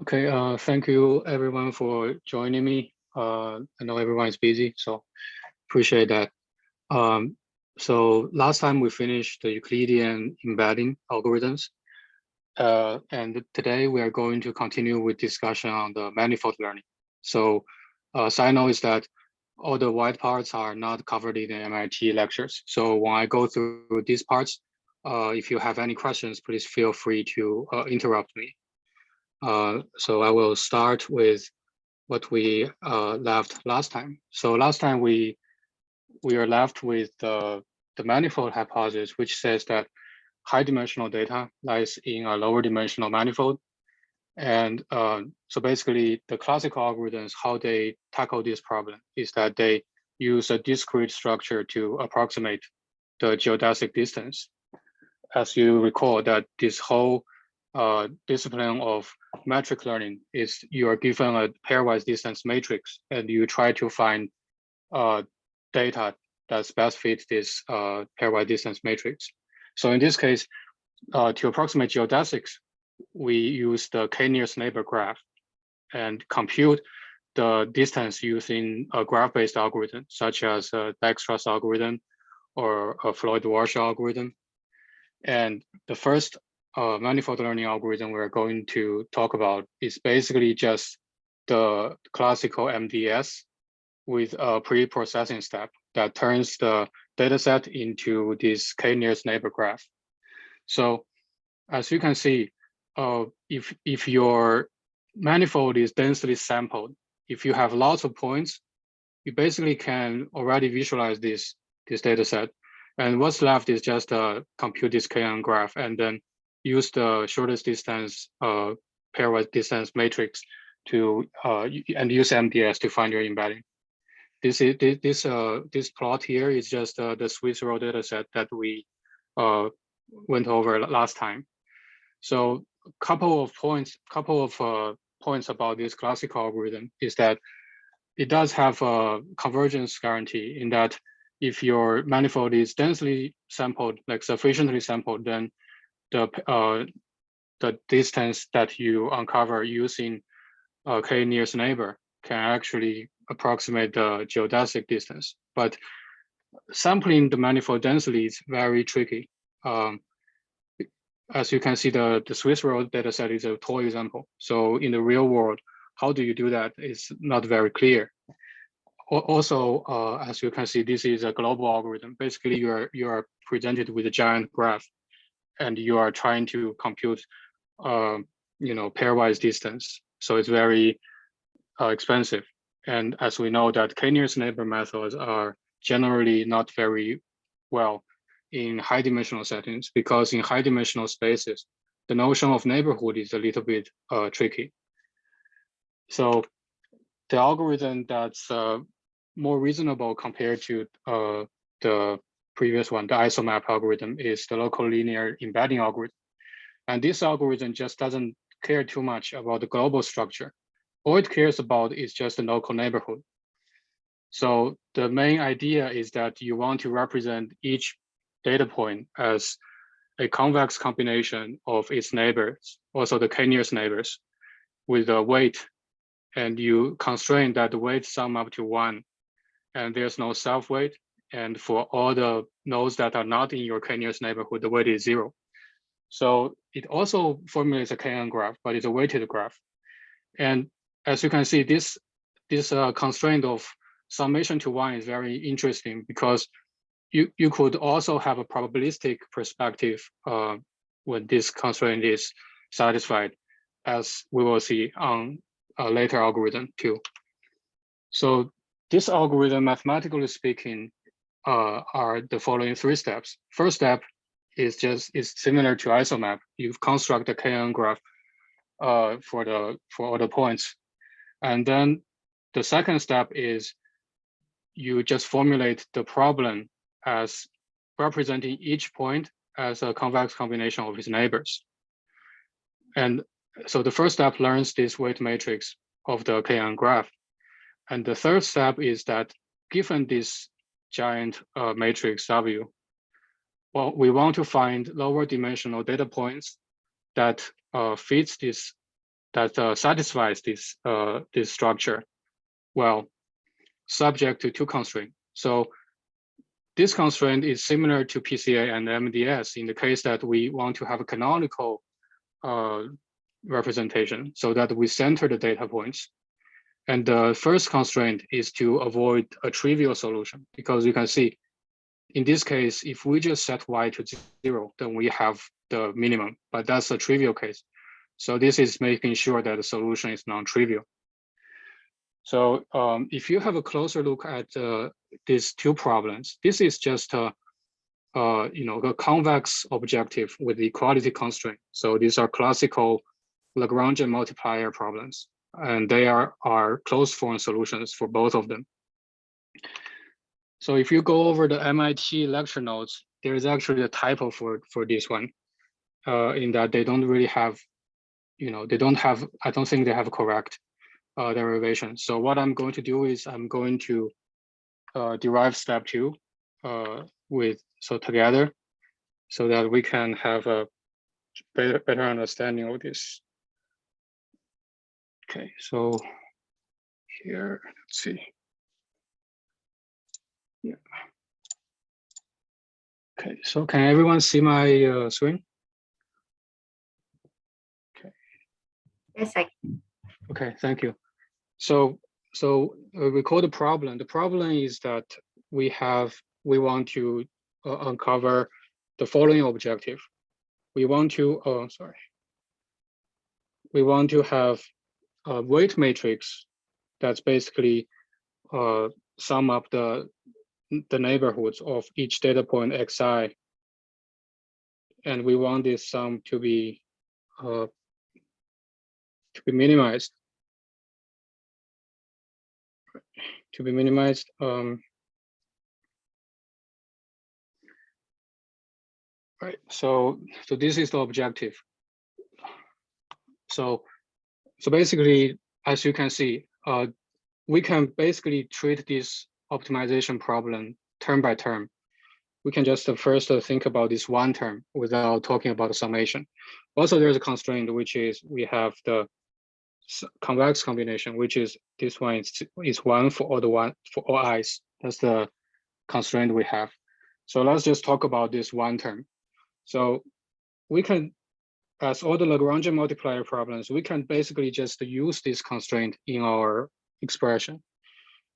Okay, thank you everyone for joining me. I know everyone is busy, so appreciate that. So last time we finished the Euclidean embedding algorithms, and today we are going to continue with discussion on the manifold learning. So side note is that all the white parts are not covered in the MIT lectures. So when I go through these parts, if you have any questions, please feel free to interrupt me. So I will start with what we left last time. So last time we are left with the manifold hypothesis, which says that high dimensional data lies in a lower dimensional manifold. And so basically the classical algorithms, how they tackle this problem is that they use a discrete structure to approximate the geodesic distance. As you recall that this whole discipline of metric learning is you are given a pairwise distance matrix and you try to find data that best fits this pairwise distance matrix. So in this case, to approximate geodesics, we use the k-nearest neighbor graph and compute the distance using a graph-based algorithm, such as a Dijkstra's algorithm or a Floyd-Warsh algorithm. And the first manifold learning algorithm we're going to talk about is basically just the classical MDS with a pre-processing step that turns the dataset into this k-nearest neighbor graph. So as you can see, if your manifold is densely sampled, if you have lots of points, you basically can already visualize this data set. And what's left is just compute this KN graph and then use the shortest distance pairwise distance matrix to and use MDS to find your embedding. This plot here is just the Swiss roll data set that we went over last time. So couple of points about this classical algorithm is that it does have a convergence guarantee in that if your manifold is densely sampled, like sufficiently sampled, then the distance that you uncover using k-nearest neighbor can actually approximate the geodesic distance. But sampling the manifold densely is very tricky. As you can see, the Swiss roll dataset is a toy example. So in the real world, how do you do that is not very clear. Also, as you can see, this is a global algorithm. Basically, you are presented with a giant graph, and you are trying to compute, pairwise distance. So it's very expensive. And as we know, that k-nearest neighbor methods are generally not very well in high dimensional settings, because in high dimensional spaces, the notion of neighborhood is a little bit tricky. So the algorithm that's more reasonable compared to the previous one, the isomap algorithm, is the local linear embedding algorithm. And this algorithm just doesn't care too much about the global structure. All it cares about is just the local neighborhood. So the main idea is that you want to represent each data point as a convex combination of its neighbors, also the k-nearest neighbors, with a weight, and you constrain that the weight sum up to 1, and there's no self-weight. And for all the nodes that are not in your k-nearest neighborhood, the weight is 0. So it also formulates a KN graph, but it's a weighted graph. And as you can see, this constraint of summation to 1 is very interesting, because you could also have a probabilistic perspective when this constraint is satisfied, as we will see on a later algorithm too. So this algorithm, mathematically speaking, are the following 3 steps. First step is similar to isomap. You construct a KN graph for all the points, and then the second step is you just formulate the problem as representing each point as a convex combination of its neighbors. And so the first step learns this weight matrix of the KN graph. And the third step is that given this giant matrix W, well, we want to find lower dimensional data points that fits this that satisfies this this structure, well, subject to two constraints. So this constraint is similar to PCA and MDS in the case that we want to have a canonical representation so that we center the data points. And the first constraint is to avoid a trivial solution, because you can see in this case, if we just set y to 0, then we have the minimum, but that's a trivial case. So this is making sure that the solution is non-trivial. So if you have a closer look at these two problems, this is just a a convex objective with the equality constraint. So these are classical Lagrangian multiplier problems, and they are closed form solutions for both of them. So if you go over the MIT lecture notes, there is actually a typo for this one, in that they don't really have, they don't have, I don't think they have a correct derivation. So what I'm going to do is I'm going to derive step 2 together, so that we can have a better understanding of this. Okay, so here, let's see. Yeah. Okay, so can everyone see my screen? Okay. Yes, I can. Okay, thank you. So we call the problem. The problem is that we want to uncover the following objective. We want to, we want to have a weight matrix that's basically sum up the neighborhoods of each data point xi, and we want this sum to be minimized. Right. So this is the objective. So basically, as you can see, we can basically treat this optimization problem term by term. We can just first think about this one term without talking about the summation. Also, there's a constraint, which is we have the convex combination, which is this one is 1 for all i's. That's the constraint we have. So let's just talk about this one term. So we can, as all the Lagrangian multiplier problems, we can basically just use this constraint in our expression.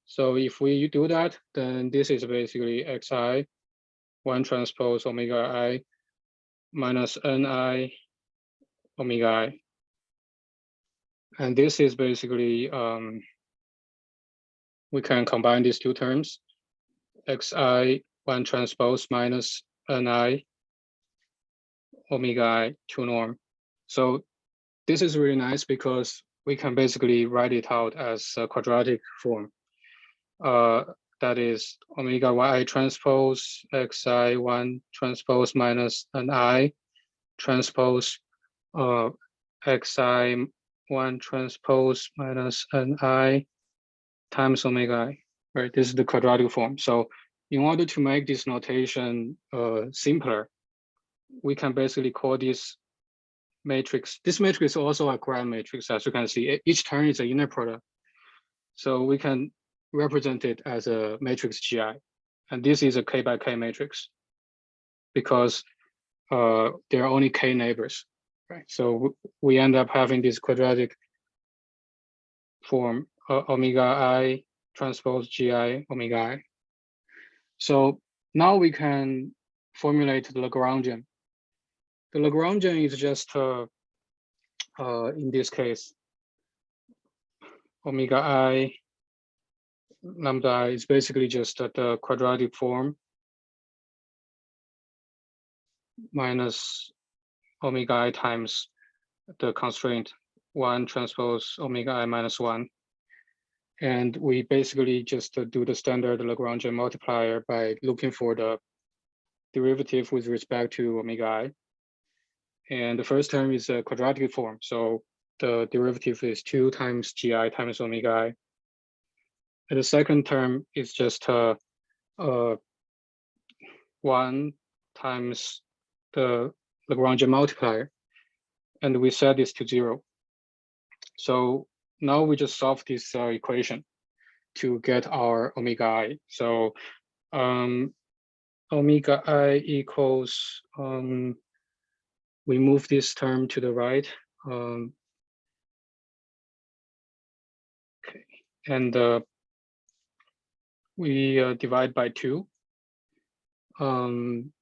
So if we do that, then this is basically xi 1 transpose omega I minus ni omega I. And this is basically, we can combine these two terms, xi 1 transpose minus ni omega I 2 norm. So this is really nice because we can basically write it out as a quadratic form. That is omega y transpose xi 1 transpose minus ni transpose xi 1 transpose minus ni times omega I. Right, this is the quadratic form. So in order to make this notation simpler, we can basically call this matrix. This matrix is also a grand matrix, as you can see. Each term is an inner product. So we can represent it as a matrix GI. And this is a K by K matrix because there are only K neighbors, right? So we end up having this quadratic form, omega I transpose GI omega I. So now we can formulate the Lagrangian. The Lagrangian is just, in this case, omega I lambda I is basically just the quadratic form minus omega I times the constraint 1 transpose omega I minus 1. And we basically just do the standard Lagrangian multiplier by looking for the derivative with respect to omega I. And the first term is a quadratic form. So the derivative is 2 times GI times omega I. And the second term is just 1 times the Lagrangian multiplier. And we set this to 0. So now we just solve this equation to get our omega I. So omega I equals, we move this term to the right. Okay, and we divide by 2, and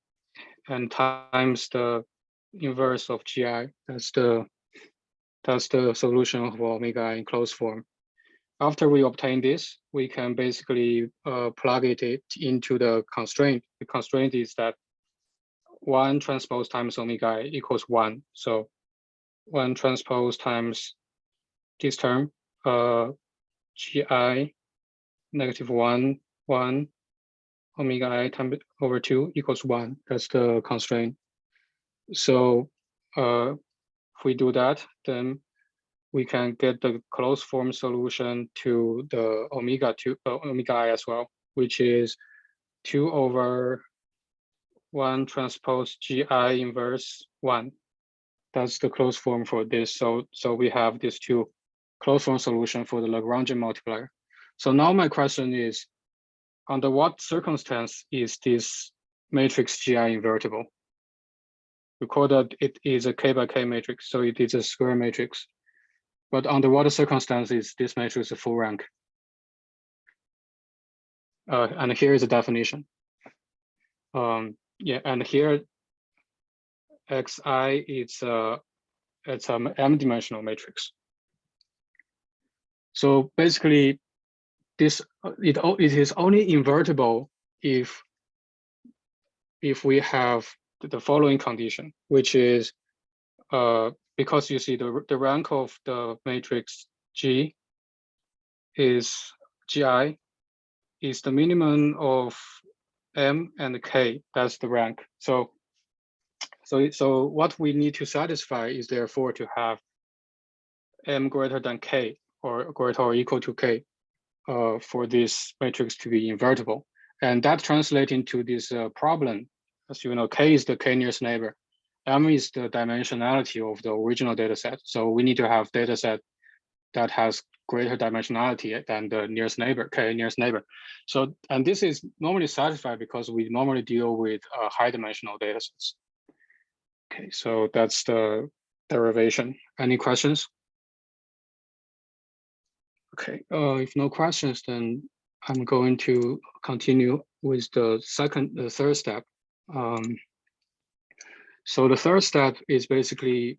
times the inverse of GI. That's the solution of omega I in closed form. After we obtain this, we can basically plug it into the constraint. The constraint is that 1 transpose times omega I equals 1. So 1 transpose times this term, GI -1, 1, omega I times over 2 equals 1. That's the constraint. So if we do that, then we can get the closed form solution to the omega I as well, which is 2 over 1 transpose GI inverse 1. That's the closed form for this. So we have these 2 closed form solution for the Lagrangian multiplier. So now my question is, under what circumstance is this matrix GI invertible? Recall that it is a K by K matrix, so it is a square matrix. But under what circumstances this matrix is a full rank? And here is a definition. Yeah, and here Xi it's an m-dimensional matrix. So basically, it is only invertible if we have the following condition, which is because you see the rank of the matrix G is GI is the minimum of M and K. That's the rank. So what we need to satisfy is therefore to have M greater than K or greater or equal to K for this matrix to be invertible. And that translates into this problem. As you know, K is the K nearest neighbor. M is the dimensionality of the original data set. So we need to have data set that has greater dimensionality than the nearest neighbor, K nearest neighbor. So, and this is normally satisfied because we normally deal with high dimensional data sets. Okay, so that's the derivation. Any questions? Okay, if no questions, then I'm going to continue with the third step. So the third step is basically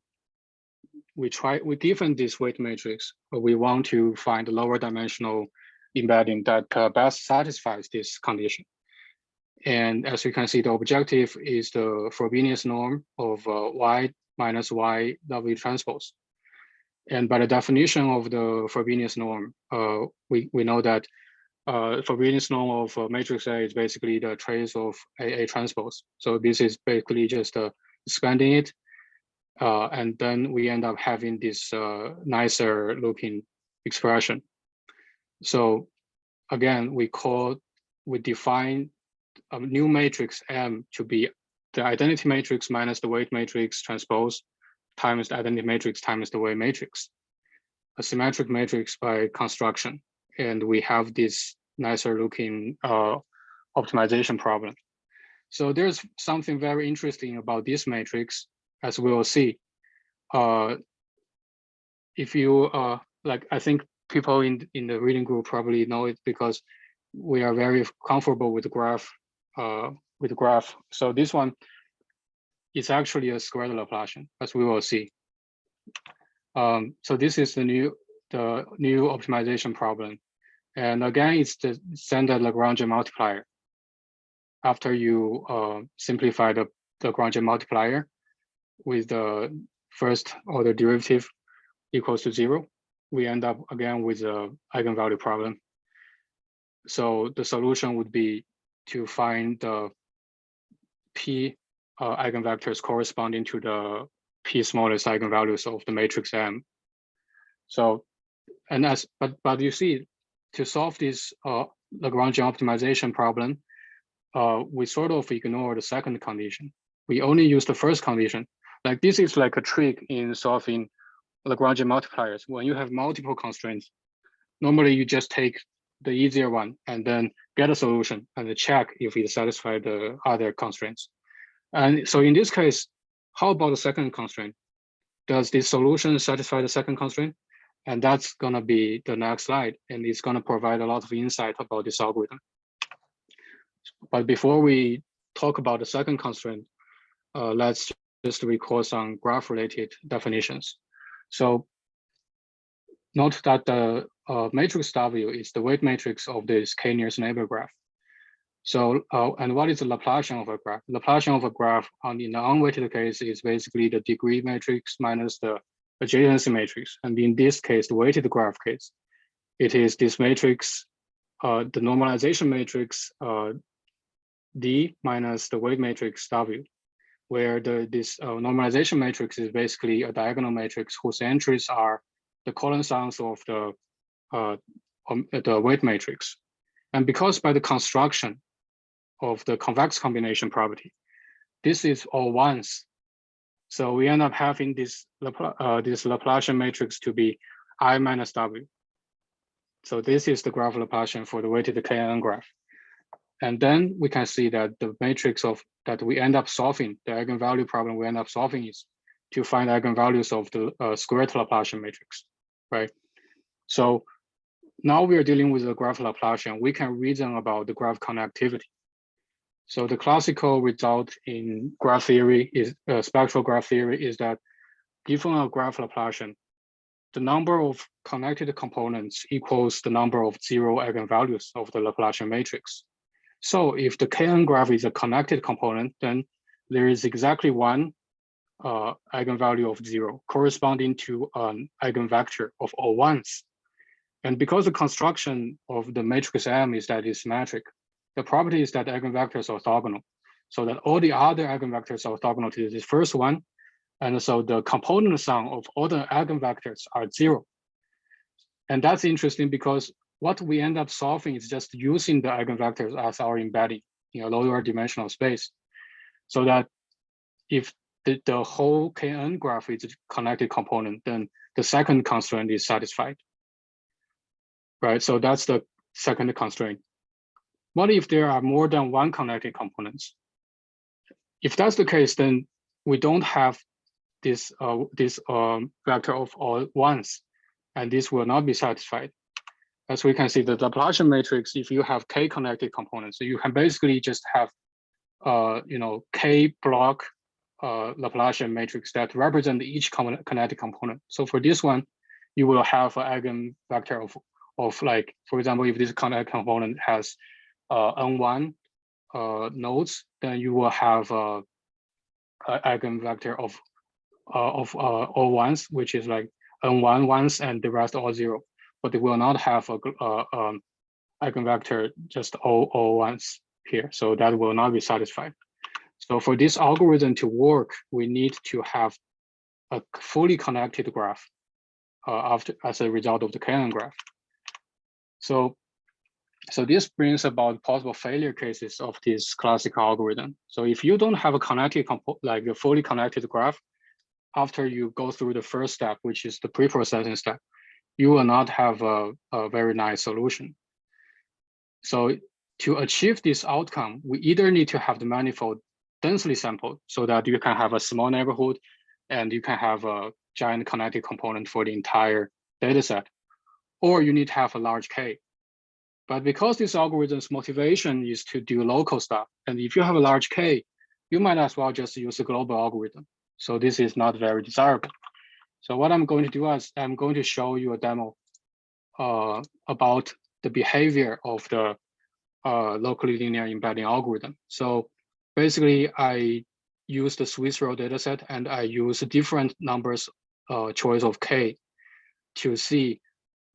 we given this weight matrix, but we want to find a lower dimensional embedding that best satisfies this condition. And as you can see, the objective is the Frobenius norm of y minus y W transpose. And by the definition of the Frobenius norm, we know that Frobenius norm of matrix A is basically the trace of A transpose. So this is basically just expanding it. And then we end up having this nicer looking expression. So again, we define a new matrix M to be the identity matrix minus the weight matrix transpose times the identity matrix times the weight matrix, a symmetric matrix by construction. And we have this nicer looking optimization problem. So there's something very interesting about this matrix, as we will see. If you like, I think people in the reading group probably know it because we are very comfortable with the graph. So this one is actually a squared Laplacian, as we will see. So this is the new optimization problem, and again, it's the standard Lagrangian multiplier. After you simplify the Lagrangian multiplier with the first order derivative equals to 0, we end up again with an eigenvalue problem. So the solution would be to find the p eigenvectors corresponding to the p smallest eigenvalues of the matrix M. So, and but you see, to solve this Lagrangian optimization problem, we sort of ignore the second condition. We only use the first condition. Like this is like a trick in solving Lagrangian multipliers. When you have multiple constraints, normally you just take the easier one and then get a solution and check if it satisfies the other constraints. And so in this case, how about the second constraint? Does this solution satisfy the second constraint? And that's gonna be the next slide, and it's gonna provide a lot of insight about this algorithm. But before we talk about the second constraint, let's just recall some graph-related definitions. So note that the matrix W is the weight matrix of this k nearest neighbor graph. So, and what is the Laplacian of a graph? Laplacian of a graph in the unweighted case is basically the degree matrix minus the adjacency matrix. And in this case, the weighted graph case, it is this matrix, the normalization matrix D minus the weight matrix W, where this normalization matrix is basically a diagonal matrix whose entries are the column sums of the weight matrix. And because by the construction of the convex combination property, this is all ones. So we end up having this Laplacian matrix to be I minus W. So this is the graph Laplacian for the weighted Kn graph. And then we can see that the matrix that we end up solving, the eigenvalue problem we end up solving is to find eigenvalues of the squared Laplacian matrix, right? So now we are dealing with the graph Laplacian. We can reason about the graph connectivity. So the classical result in graph theory is spectral graph theory is that given a graph Laplacian, the number of connected components equals the number of zero eigenvalues of the Laplacian matrix. So if the Kn graph is a connected component, then there is exactly one eigenvalue of zero corresponding to an eigenvector of all ones. And because the construction of the matrix M is that it's symmetric, the property is that eigenvectors are orthogonal, so that all the other eigenvectors are orthogonal to this first one. And so the component sum of all the eigenvectors are zero. And that's interesting because what we end up solving is just using the eigenvectors as our embedding in a lower dimensional space. So that if the whole Kn graph is a connected component, then the second constraint is satisfied, right? So that's the second constraint. What if there are more than one connected components? If that's the case, then we don't have this vector of all ones, and this will not be satisfied. As we can see, the Laplacian matrix, if you have k connected components, so you can basically just have k block Laplacian matrix that represent each connected component. So for this one, you will have an eigenvector of like, for example, if this connected component has n1 nodes, then you will have an eigenvector of all ones, which is like n1 ones and the rest all zero. But it will not have a eigenvector just all ones here. So that will not be satisfied. So for this algorithm to work, we need to have a fully connected graph as a result of the Kn graph. So this brings about possible failure cases of this classical algorithm. So if you don't have a connected, like a fully connected graph, after you go through the first step, which is the pre-processing step, you will not have a very nice solution. So to achieve this outcome, we either need to have the manifold densely sampled so that you can have a small neighborhood and you can have a giant connected component for the entire data set, or you need to have a large K. But because this algorithm's motivation is to do local stuff, and if you have a large K, you might as well just use a global algorithm. So this is not very desirable. So what I'm going to do is I'm going to show you a demo about the behavior of the locally linear embedding algorithm. So basically, I use the Swiss roll dataset and I use different numbers choice of K to see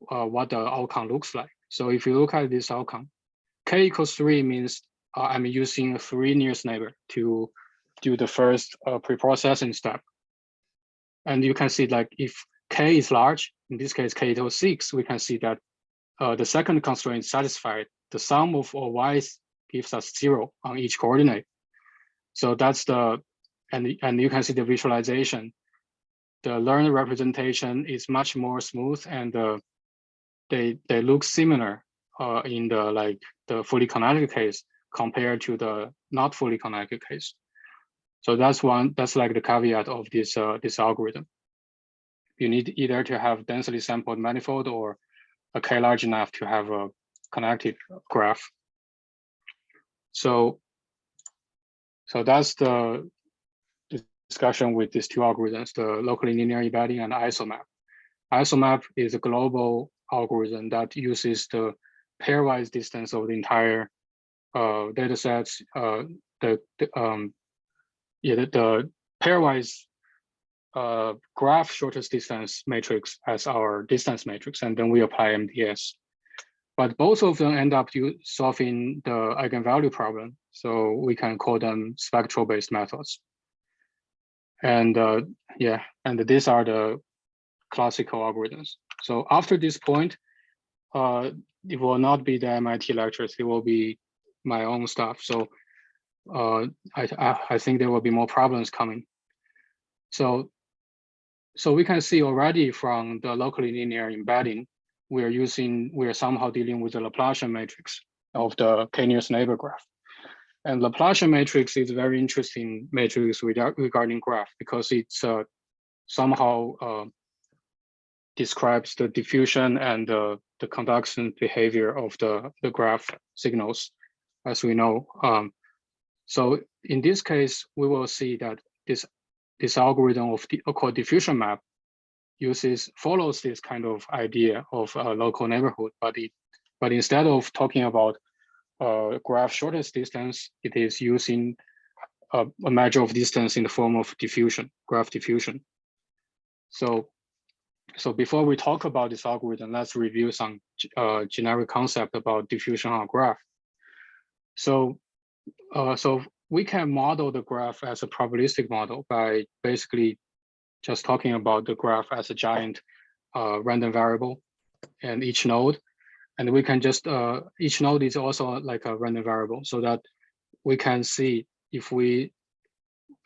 what the outcome looks like. So if you look at this outcome, K equals 3 means I'm using 3 nearest neighbor to do the first pre-processing step. And you can see like if K is large, in this case, K equals 6, we can see that the second constraint is satisfied. The sum of all y's gives us 0 on each coordinate. So that's the, and you can see the visualization. the learned representation is much more smooth, and they look similar in the fully connected case compared to the not fully connected case. So that's like the caveat of this this algorithm. You need either to have densely sampled manifold or a K large enough to have a connected graph. So that's the discussion with these two algorithms, the locally linear embedding and ISOMAP. ISOMAP is a global algorithm that uses the pairwise distance of the entire data sets, the pairwise graph shortest distance matrix as our distance matrix, and then we apply MDS. But both of them end up solving the eigenvalue problem, so we can call them spectral-based methods. And and these are the classical algorithms. So after this point, it will not be the MIT lectures, it will be my own stuff. So I think there will be more problems coming. So we can see already from the locally linear embedding, we are somehow dealing with the Laplacian matrix of the k-nearest neighbor graph. And Laplacian matrix is a very interesting matrix regarding graph, because it's somehow describes the diffusion and the conduction behavior of the graph signals, as we know. So in this case, we will see that this algorithm of called diffusion map follows this kind of idea of a local neighborhood, but instead of talking about graph shortest distance, it is using a measure of distance in the form of diffusion, graph diffusion. So before we talk about this algorithm, let's review some generic concept about diffusion on a graph. So we can model the graph as a probabilistic model by basically just talking about the graph as a giant random variable and each node. And we can just, each node is also like a random variable, so that we can see we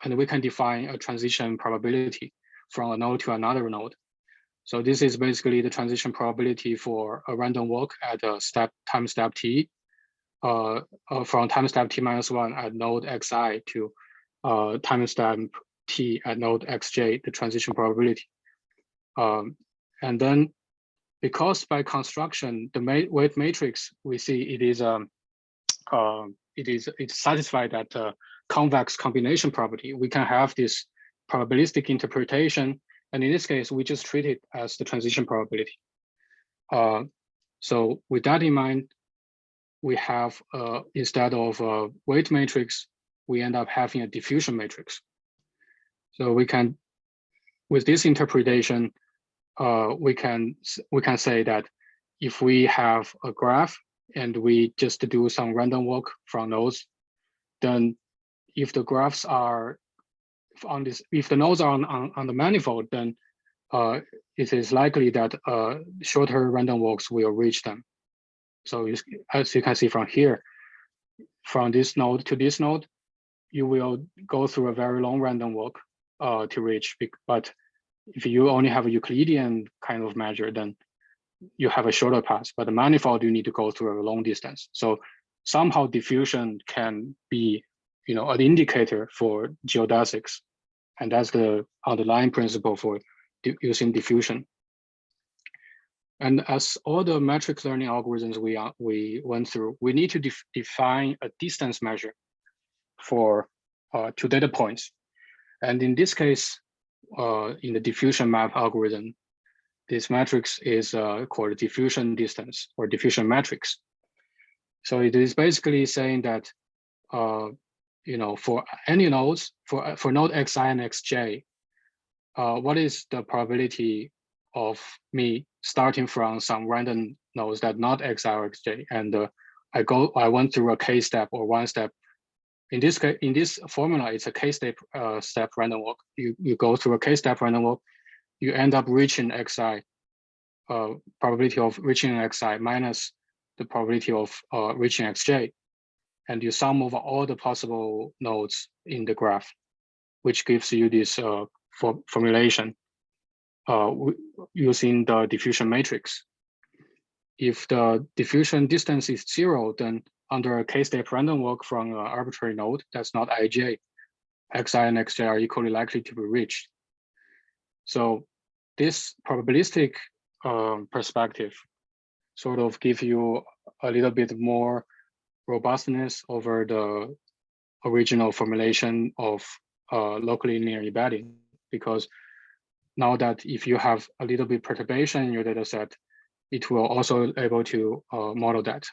can define a transition probability from a node to another node. So this is basically the transition probability for a random walk at a time step t, from time step t-1 at node xi to time step t at node xj, the transition probability. And then, because by construction, the weight matrix, we see it's satisfied that convex combination property. We can have this probabilistic interpretation, and in this case, we just treat it as the transition probability. So with that in mind, we have, instead of a weight matrix, we end up having a diffusion matrix. So we can, with this interpretation, we can say that if we have a graph and we just do some random walk from nodes, then if the graphs are on this, if the nodes are on the manifold, then it is likely that shorter random walks will reach them. So as you can see from here, from this node to this node, you will go through a very long random walk to reach. But if you only have a Euclidean kind of measure, then you have a shorter path. But the manifold, you need to go through a long distance. So somehow diffusion can be, an indicator for geodesics, and that's the underlying principle for using diffusion. And as all the matrix learning algorithms we went through, we need to define a distance measure for two data points. And in this case, in the diffusion map algorithm, this matrix is called diffusion distance or diffusion matrix. So it is basically saying that, for any nodes, for node xi and xj, what is the probability of me starting from some random nodes that not xi or xj, and I went through a k step or one step. In this case, in this formula, it's a k-step step random walk. You go through a k-step random walk, you end up reaching xi, probability of reaching xi minus the probability of reaching xj, and you sum over all the possible nodes in the graph, which gives you this formulation. using the diffusion matrix. If the diffusion distance is 0, then under a k-step random walk from an arbitrary node that's not ij, xi and xj are equally likely to be reached. So this probabilistic perspective sort of give you a little bit more robustness over the original formulation of locally linear embedding, because now that if you have a little bit perturbation in your data set, it will also able to model that.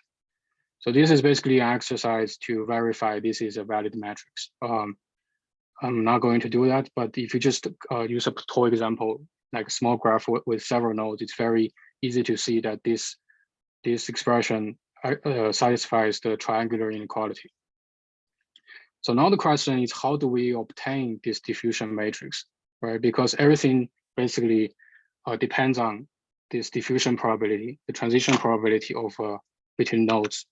So this is basically an exercise to verify this is a valid matrix. I'm not going to do that, but if you just use a toy example, like a small graph with several nodes, it's very easy to see that this expression satisfies the triangular inequality. So now the question is, how do we obtain this diffusion matrix, right? Because everything basically depends on this diffusion probability, the transition probability of between nodes.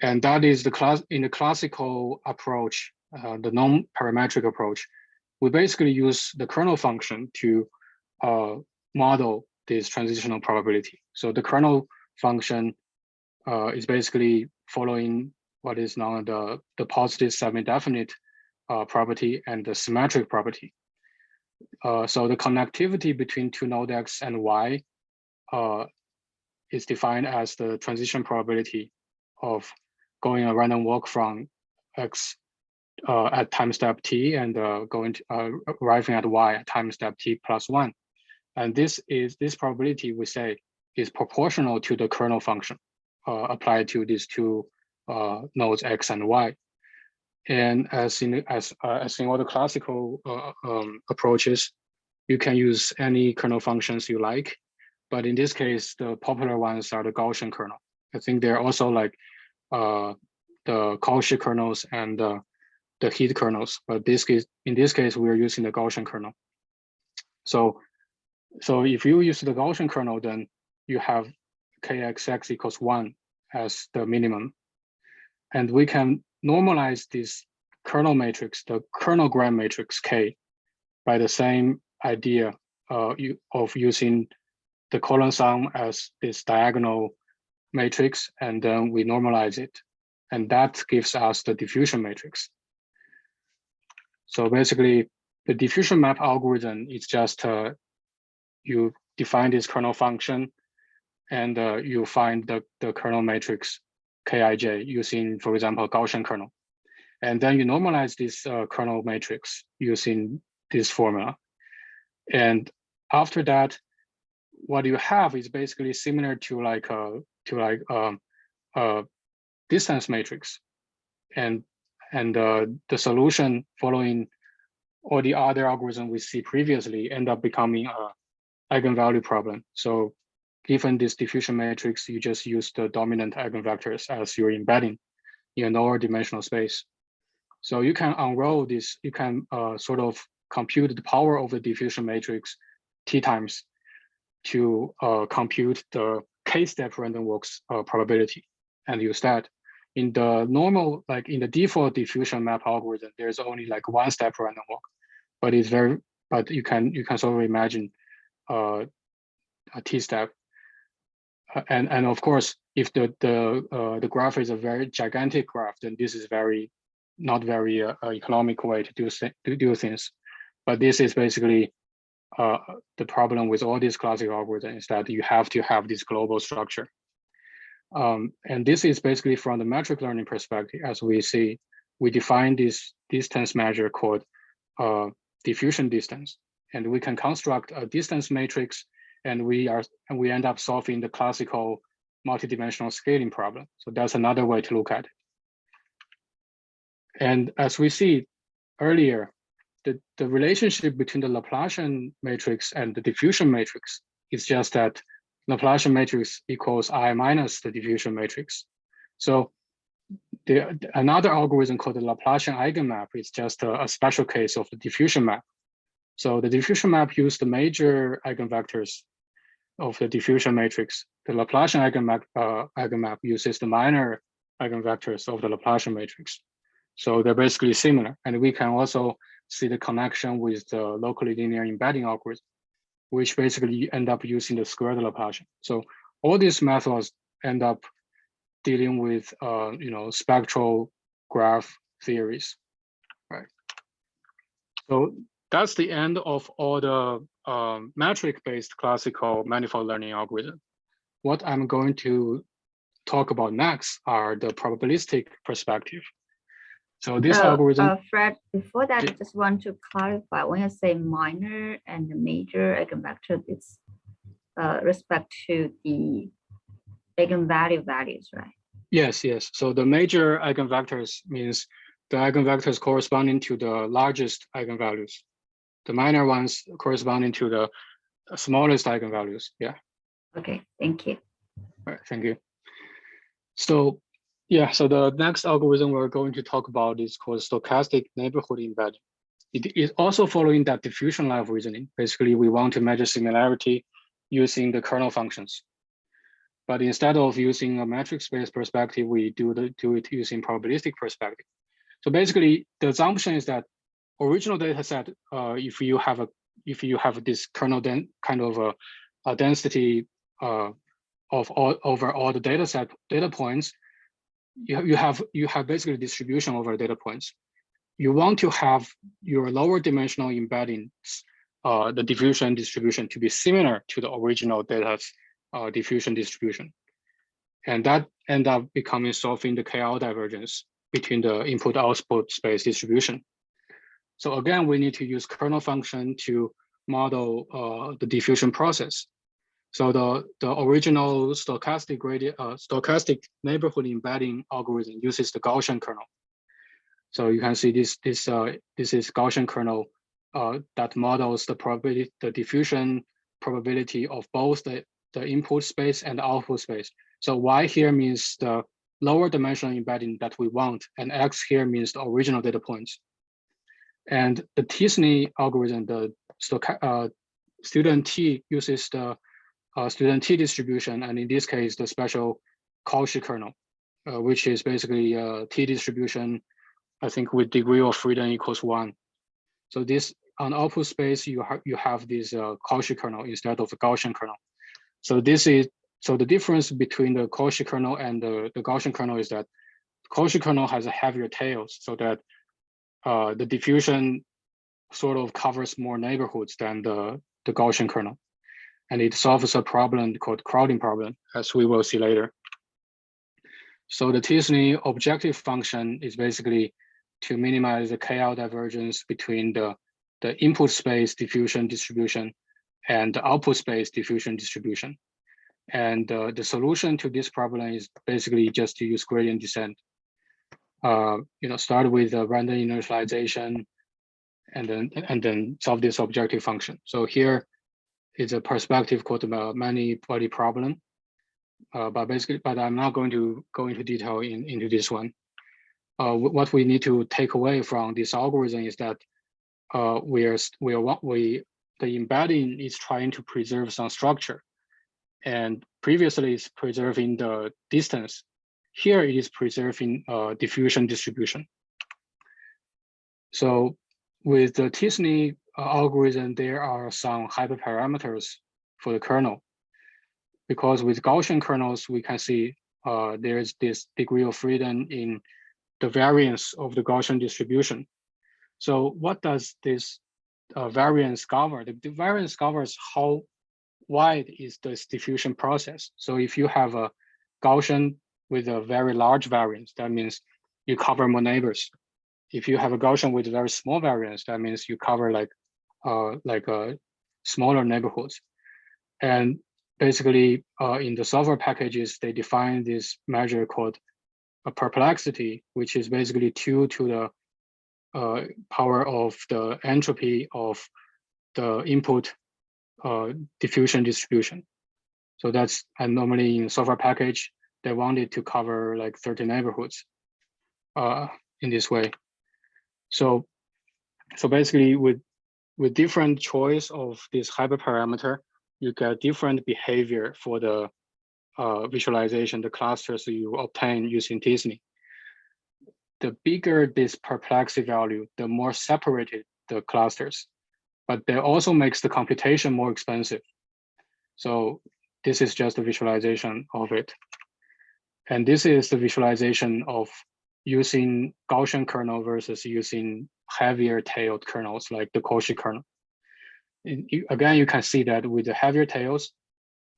And that is in the classical approach, the non-parametric approach, we basically use the kernel function to model this transitional probability. So the kernel function is basically following what is known as the positive semi-definite property and the symmetric property. So the connectivity between two node x and y is defined as the transition probability of going a random walk from x at time step t and going to arriving at y at time step t plus 1. And this probability, we say, is proportional to the kernel function applied to these two nodes x and y. And as in all the classical approaches, you can use any kernel functions you like. But in this case, the popular ones are the Gaussian kernel. I think they're also like the Cauchy kernels and the heat kernels. But in this case, we're using the Gaussian kernel. So if you use the Gaussian kernel, then you have kxx equals 1 as the minimum. And we can normalize this kernel matrix, the kernel gram matrix K, by the same idea of using the column sum as this diagonal matrix, and then we normalize it. And that gives us the diffusion matrix. So basically, the diffusion map algorithm is just you define this kernel function, and you find the kernel matrix Kij using, for example, Gaussian kernel. And then you normalize this kernel matrix using this formula. And after that, what you have is basically similar to like a distance matrix, and the solution following all the other algorithms we see previously end up becoming a eigenvalue problem. So given this diffusion matrix, you just use the dominant eigenvectors as your embedding in a lower dimensional space. So you can unroll this, you can sort of compute the power of the diffusion matrix t times to compute the k-step random walks probability, and use that. In the normal, like in the default diffusion map algorithm, there's only like one step random walk, but you can sort of imagine a t-step. And of course, if the graph is a very gigantic graph, then this is not very economic way to do things. But this is basically the problem with all these classical algorithms, is that you have to have this global structure. And this is basically from the metric learning perspective. As we see, we define this distance measure called diffusion distance, and we can construct a distance matrix, and we end up solving the classical multidimensional scaling problem. So that's another way to look at it. And as we see earlier, the relationship between the Laplacian matrix and the diffusion matrix is just that Laplacian matrix equals I minus the diffusion matrix. So another algorithm called the Laplacian eigenmap is just a special case of the diffusion map. So the diffusion map uses the major eigenvectors of the diffusion matrix. The Laplacian eigenmap uses the minor eigenvectors of the Laplacian matrix. So they're basically similar. And we can also see the connection with the locally linear embedding algorithm. which basically you end up using the squared Laplacian. So all these methods end up dealing with spectral graph theories, right? So that's the end of all the metric-based classical manifold learning algorithm. What I'm going to talk about next are the probabilistic perspective. So this algorithm. Fred, before that, I just want to clarify when you say minor and major eigenvector, it's respect to the eigenvalue values, right? Yes, yes. So the major eigenvectors means the eigenvectors corresponding to the largest eigenvalues. The minor ones corresponding to the smallest eigenvalues. Yeah. Okay, thank you. All right, thank you. So yeah, so the next algorithm we're going to talk about is called stochastic neighborhood embedding. It is also following that diffusion line of reasoning. Basically, we want to measure similarity using the kernel functions. But instead of using a metric space perspective, we do it using probabilistic perspective. So basically, the assumption is that original data set, if you have this kernel kind of a density of over all the data points, you have basically distribution over data points. You want to have your lower dimensional embeddings, the diffusion distribution, to be similar to the original data's diffusion distribution. And that end up becoming solving the KL divergence between the input-output space distribution. So again, we need to use kernel function to model the diffusion process. So the original stochastic neighborhood embedding algorithm uses the Gaussian kernel. So you can see this is Gaussian kernel that models the diffusion probability of both the input space and the output space. So Y here means the lower dimensional embedding that we want, and X here means the original data points. And the t-SNE algorithm, the student T uses the student T distribution, and in this case, the special Cauchy kernel, which is basically a T distribution, I think, with degree of freedom equals 1. So this on output space, you have this Cauchy kernel instead of the Gaussian kernel. So the difference between the Cauchy kernel and the Gaussian kernel is that Cauchy kernel has a heavier tails, so that the diffusion sort of covers more neighborhoods than the Gaussian kernel. And it solves a problem called crowding problem, as we will see later. So the t-SNE objective function is basically to minimize the KL divergence between the input space diffusion distribution and the output space diffusion distribution. And the solution to this problem is basically just to use gradient descent. Start with a random initialization and then solve this objective function. So here is a perspective called the many-body problem. But I'm not going to go into detail into this one. What we need to take away from this algorithm is that the embedding is trying to preserve some structure, and previously it's preserving the distance. Here it is preserving diffusion distribution. So with the t-SNE algorithm, there are some hyperparameters for the kernel. Because with Gaussian kernels, we can see there's this degree of freedom in the variance of the Gaussian distribution. So what does this variance cover? The variance covers how wide is this diffusion process. So if you have a Gaussian with a very large variance, that means you cover more neighbors. If you have a Gaussian with very small variance, that means you cover like smaller neighborhoods. And basically, in the software packages, they define this measure called a perplexity, which is basically 2 to the power of the entropy of the input diffusion distribution. So that's, and normally in software package, they wanted to cover like 30 neighborhoods in this way. So basically with different choice of this hyperparameter, you get different behavior for the visualization, the clusters you obtain using t-SNE. The bigger this perplexity value, the more separated the clusters. but that also makes the computation more expensive. So this is just a visualization of it. And this is the visualization of using Gaussian kernel versus using heavier tailed kernels like the Cauchy kernel. Again, you can see that with the heavier tails,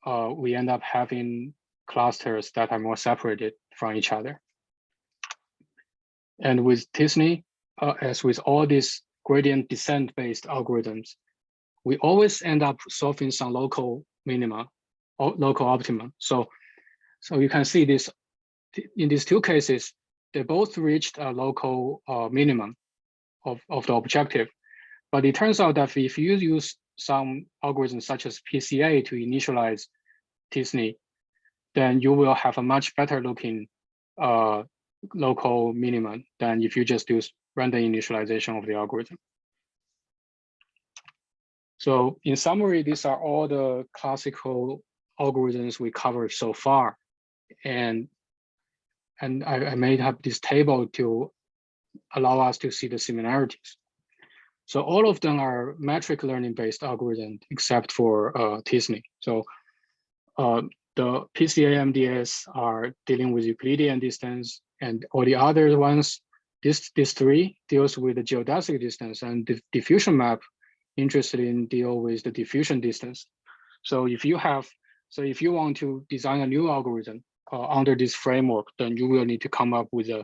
we end up having clusters that are more separated from each other. And with Tisney, as with all these gradient descent-based algorithms, we always end up solving some local minima or local optimum. So you can see this in these two cases, they both reached a local minimum of the objective. But it turns out that if you use some algorithms such as PCA to initialize Tisney, then you will have a much better looking local minimum than if you just use random initialization of the algorithm. So in summary, these are all the classical algorithms we covered so far. And I made up this table to allow us to see the similarities. So all of them are metric learning based algorithms except for Tisney. So the PCA MDS are dealing with Euclidean distance, and all the other ones, these three deals with the geodesic distance, and the diffusion map interested in deal with the diffusion distance. So if you want to design a new algorithm under this framework, then you will need to come up with a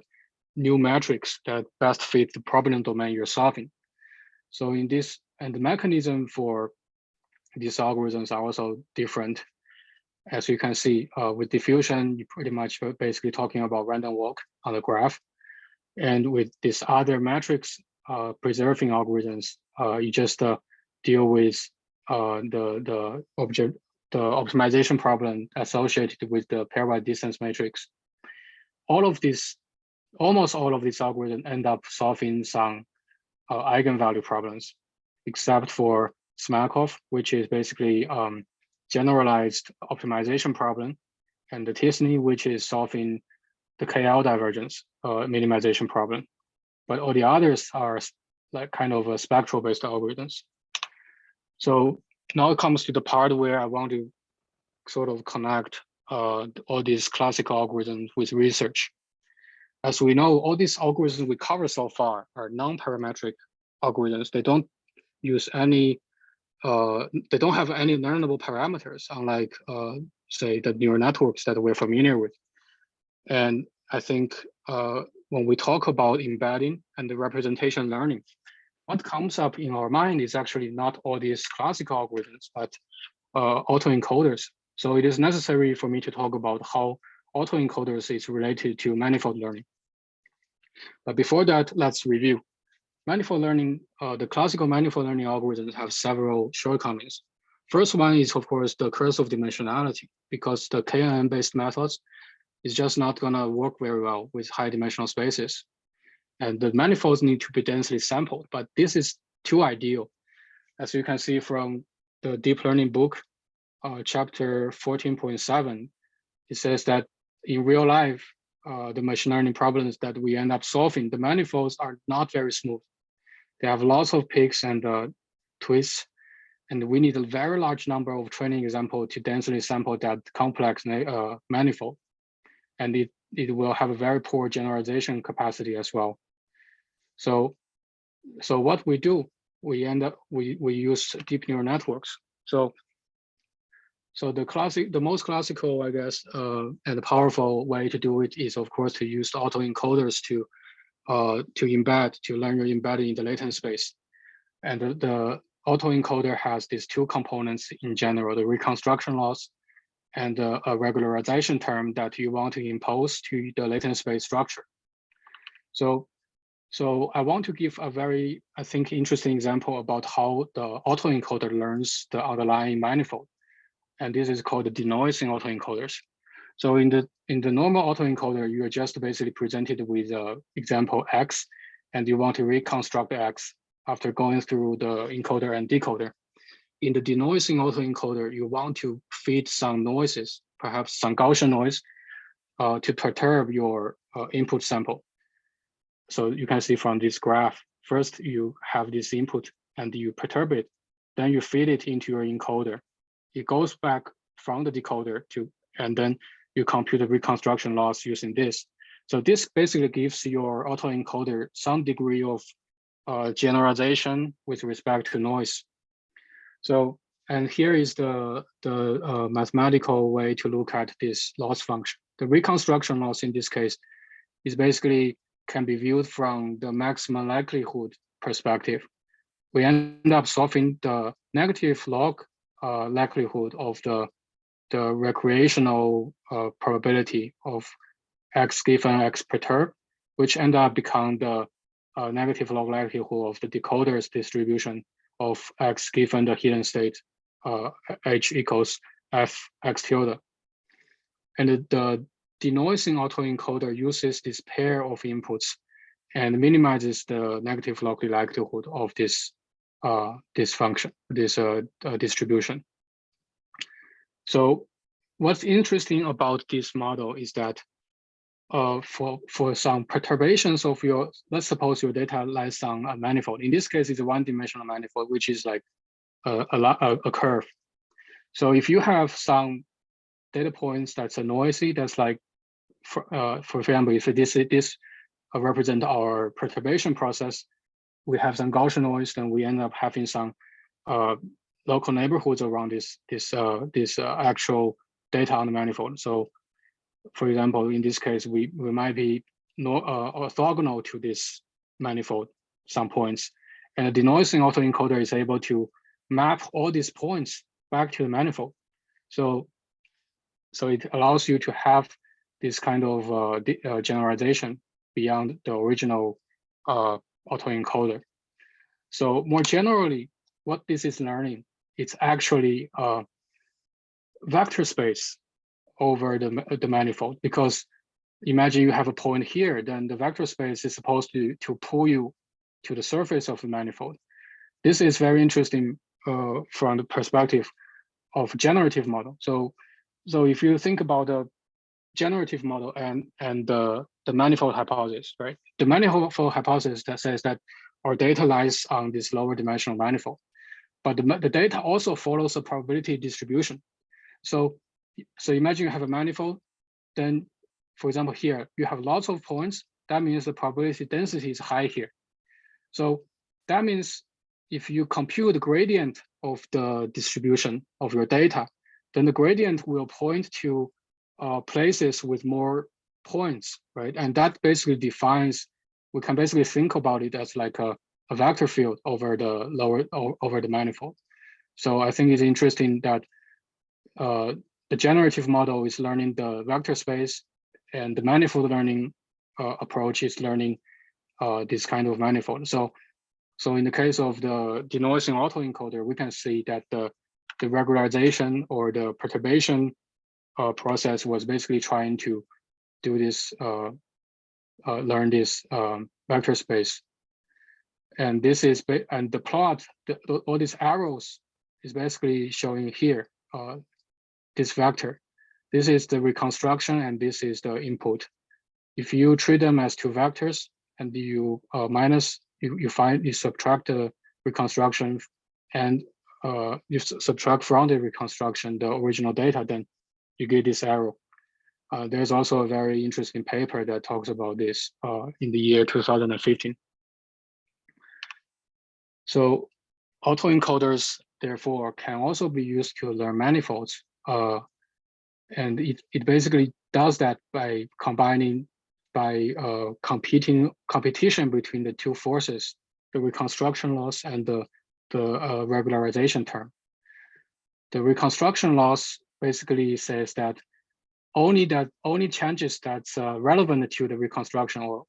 new matrix that best fits the problem domain you're solving. So in this, and the mechanism for these algorithms are also different. As you can see, with diffusion, you're pretty much basically talking about random walk on the graph. And with this other matrix preserving algorithms, you just deal with the optimization problem associated with the pairwise distance matrix. Almost all of these algorithms end up solving some eigenvalue problems, except for Smakov, which is basically generalized optimization problem, and the Tisney, which is solving the KL divergence minimization problem. But all the others are like kind of a spectral-based algorithms. So now it comes to the part where I want to sort of connect all these classical algorithms with research. As we know, all these algorithms we cover so far are non-parametric algorithms. They don't use any, they don't have any learnable parameters, unlike say the neural networks that we're familiar with. And I think when we talk about embedding and the representation learning, what comes up in our mind is actually not all these classical algorithms, but autoencoders. So it is necessary for me to talk about how autoencoders is related to manifold learning. But before that, let's review. Manifold learning, the classical manifold learning algorithms have several shortcomings. First one is, of course, the curse of dimensionality, because the KNN-based methods is just not gonna work very well with high dimensional spaces. And the manifolds need to be densely sampled, but this is too ideal. As you can see from the deep learning book, chapter 14.7, it says that in real life, the machine learning problems that we end up solving, the manifolds are not very smooth. They have lots of peaks and twists, and we need a very large number of training examples to densely sample that complex manifold. And it will have a very poor generalization capacity as well. So what we do, we use deep neural networks. So the most classical, I guess, and powerful way to do it is, of course, to use the autoencoders to learn your embedding in the latent space. And the autoencoder has these two components in general: the reconstruction loss and a regularization term that you want to impose to the latent space structure. So I want to give a very, I think, interesting example about how the autoencoder learns the underlying manifold. And this is called the denoising autoencoders. So in the normal autoencoder, you are just basically presented with example X, and you want to reconstruct X after going through the encoder and decoder. In the denoising autoencoder, you want to feed some noises, perhaps some Gaussian noise, to perturb your input sample. So you can see from this graph, first you have this input and you perturb it then you feed it into your encoder. It goes back from the decoder and then you compute the reconstruction loss using this. So this basically gives your autoencoder some degree of generalization with respect to noise. So, and here is the mathematical way to look at this loss function. The reconstruction loss in this case is basically can be viewed from the maximum likelihood perspective. We end up solving the negative log likelihood of the recreational probability of x given x perturb, which end up become the negative log likelihood of the decoder's distribution of x given the hidden state h equals f x tilde. And the denoising autoencoder uses this pair of inputs and minimizes the negative log likelihood of this function, this distribution. So what's interesting about this model is that for some perturbations of your, let's suppose your data lies on a manifold. In this case, it's a one-dimensional manifold, which is like a curve. So if you have some data points that's noisy, that's like, for example, if this represent our perturbation process, we have some Gaussian noise, then we end up having some local neighborhoods around this actual data on the manifold. So, for example, in this case, we might be orthogonal to this manifold, some points, and the denoising autoencoder is able to map all these points back to the manifold. So it allows you to have this kind of generalization beyond the original autoencoder. So more generally, what this is learning, it's actually a vector space over the manifold, because imagine you have a point here, then the vector space is supposed to pull you to the surface of the manifold. This is very interesting from the perspective of generative model. So if you think about the generative model and the manifold hypothesis, right? The manifold hypothesis that says that our data lies on this lower dimensional manifold, but the data also follows a probability distribution. So imagine you have a manifold, then, for example, here you have lots of points. That means the probability density is high here. So that means if you compute the gradient of the distribution of your data, then the gradient will point to places with more points, right? And that basically defines, we can basically think about it as like a vector field over the manifold. So I think it's interesting that the generative model is learning the vector space, and the manifold learning approach is learning this kind of manifold. So in the case of the denoising autoencoder, we can see that the regularization or the perturbation process was basically trying to do this, learn this vector space. And this is, and the plot, all these arrows is basically showing here, this vector. This is the reconstruction and this is the input. If you treat them as two vectors and you you subtract the reconstruction and you subtract from the reconstruction the original data, then you get this arrow. There's also a very interesting paper that talks about this in the year 2015. So autoencoders, therefore, can also be used to learn manifolds. And it basically does that by combining, by competition between the two forces, the reconstruction loss and the regularization term. The reconstruction loss basically says that only changes that's relevant to the reconstruction or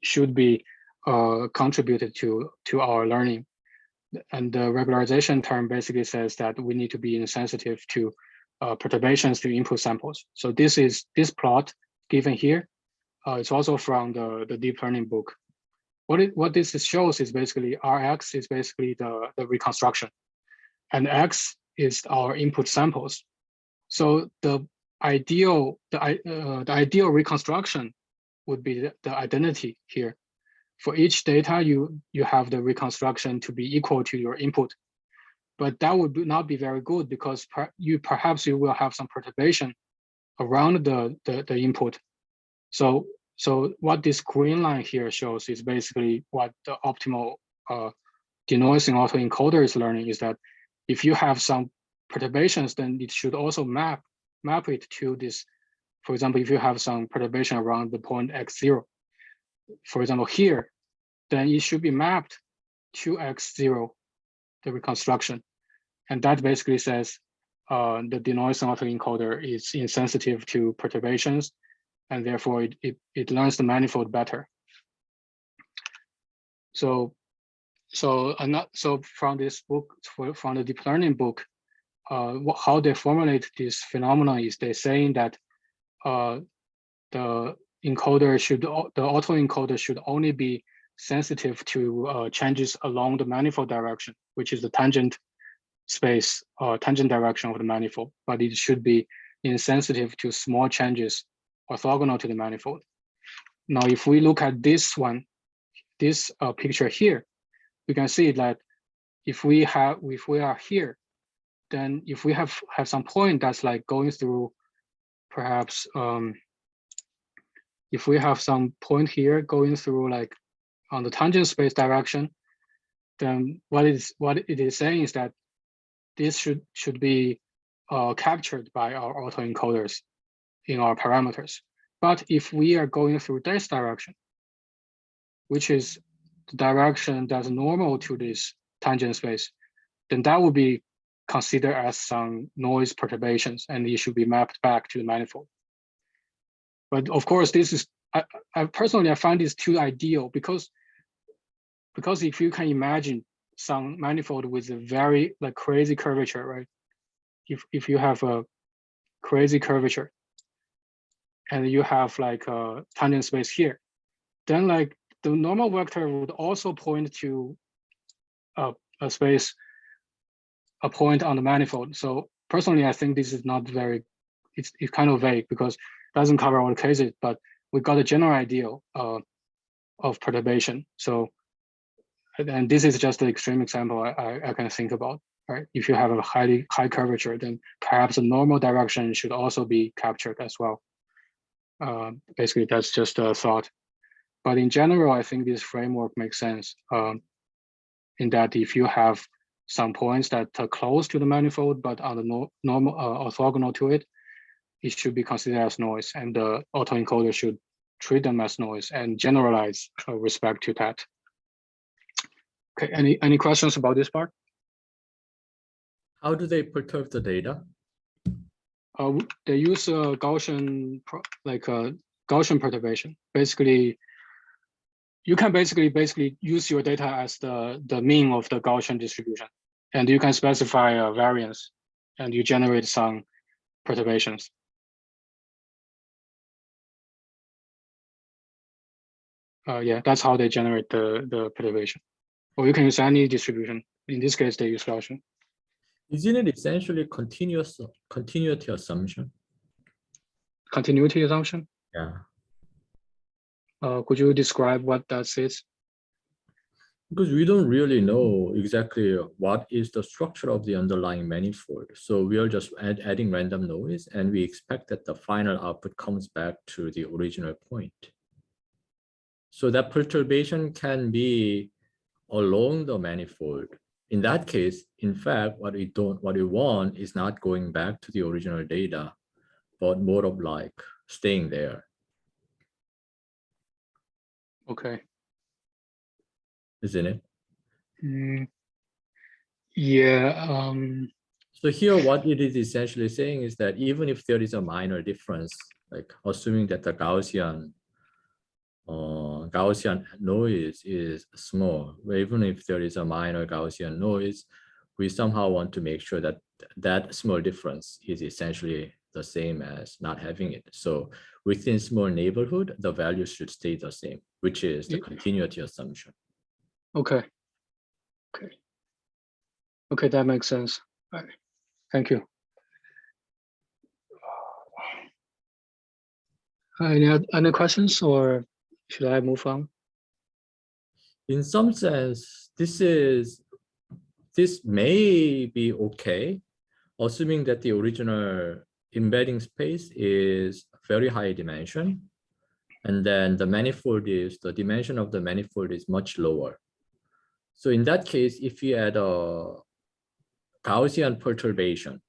should be contributed to our learning. And the regularization term basically says that we need to be insensitive to perturbations to input samples. So this plot given here. It's also from the deep learning book. What this shows is basically Rx is basically the reconstruction, and X is our input samples. So the ideal reconstruction would be the identity here. For each data, you have the reconstruction to be equal to your input. but that would not be very good because perhaps you will have some perturbation around the input. So what this green line here shows is basically what the optimal denoising autoencoder is learning, is that if you have some perturbations, then it should also map it to this. For example, if you have some perturbation around the point x0, for example here, then it should be mapped to x0, the reconstruction. And that basically says the denoising autoencoder is insensitive to perturbations, and therefore it learns the manifold better. So from this book, from the deep learning book, how they formulate this phenomenon is they're saying that the autoencoder should only be sensitive to changes along the manifold direction, which is the tangent space or tangent direction of the manifold, but it should be insensitive to small changes orthogonal to the manifold. Now, if we look at this one, this picture here, we can see that if we are here, then if we have some point that's like going through, perhaps if we have some point here going through like on the tangent space direction, then what it is saying is that this should be captured by our autoencoders in our parameters. But if we are going through this direction, which is the direction that's normal to this tangent space, then that would be considered as some noise perturbations, and it should be mapped back to the manifold. But of course, this is I personally find this too ideal because if you can imagine some manifold with a very like crazy curvature, right? If you have a crazy curvature and you have like a tangent space here, then like the normal vector would also point to a space, a point on the manifold. So personally, I think this is not very, it's kind of vague because it doesn't cover all the cases, but we got a general idea of perturbation. So, and this is just an extreme example I can think about, right? If you have a high curvature, then perhaps the normal direction should also be captured as well. Basically, that's just a thought. But in general, I think this framework makes sense in that if you have some points that are close to the manifold, but on the normal orthogonal to it, it should be considered as noise, and the autoencoder should treat them as noise and generalize with respect to that. Okay, any questions about this part? How do they perturb the data? They use Gaussian, Gaussian perturbation. Basically, you can basically use your data as the mean of the Gaussian distribution, and you can specify a variance, and you generate some perturbations. Yeah, that's how they generate the perturbation. Or you can use any distribution. In this case, they use Gaussian. Isn't it essentially continuity assumption? Continuity assumption? Yeah. Could you describe what that is? Because we don't really know exactly what is the structure of the underlying manifold. So we are just adding random noise, and we expect that the final output comes back to the original point. So that perturbation can be along the manifold. In that case, in fact, what we want is not going back to the original data, but more of like staying there. Okay. Isn't it? Yeah. So here, what it is essentially saying is that even if there is a minor difference, like assuming that the Gaussian noise is small, even if there is a minor Gaussian noise, we somehow want to make sure that that small difference is essentially the same as not having it. So within small neighborhood, the value should stay the same, which is the continuity assumption. Okay. Okay. Okay, that makes sense. All right. Thank you. Any questions, or should I move on? In some sense, this is this may be okay, assuming that the original embedding space is very high dimension, and then the dimension of the manifold is much lower. So in that case, if you add a Gaussian perturbation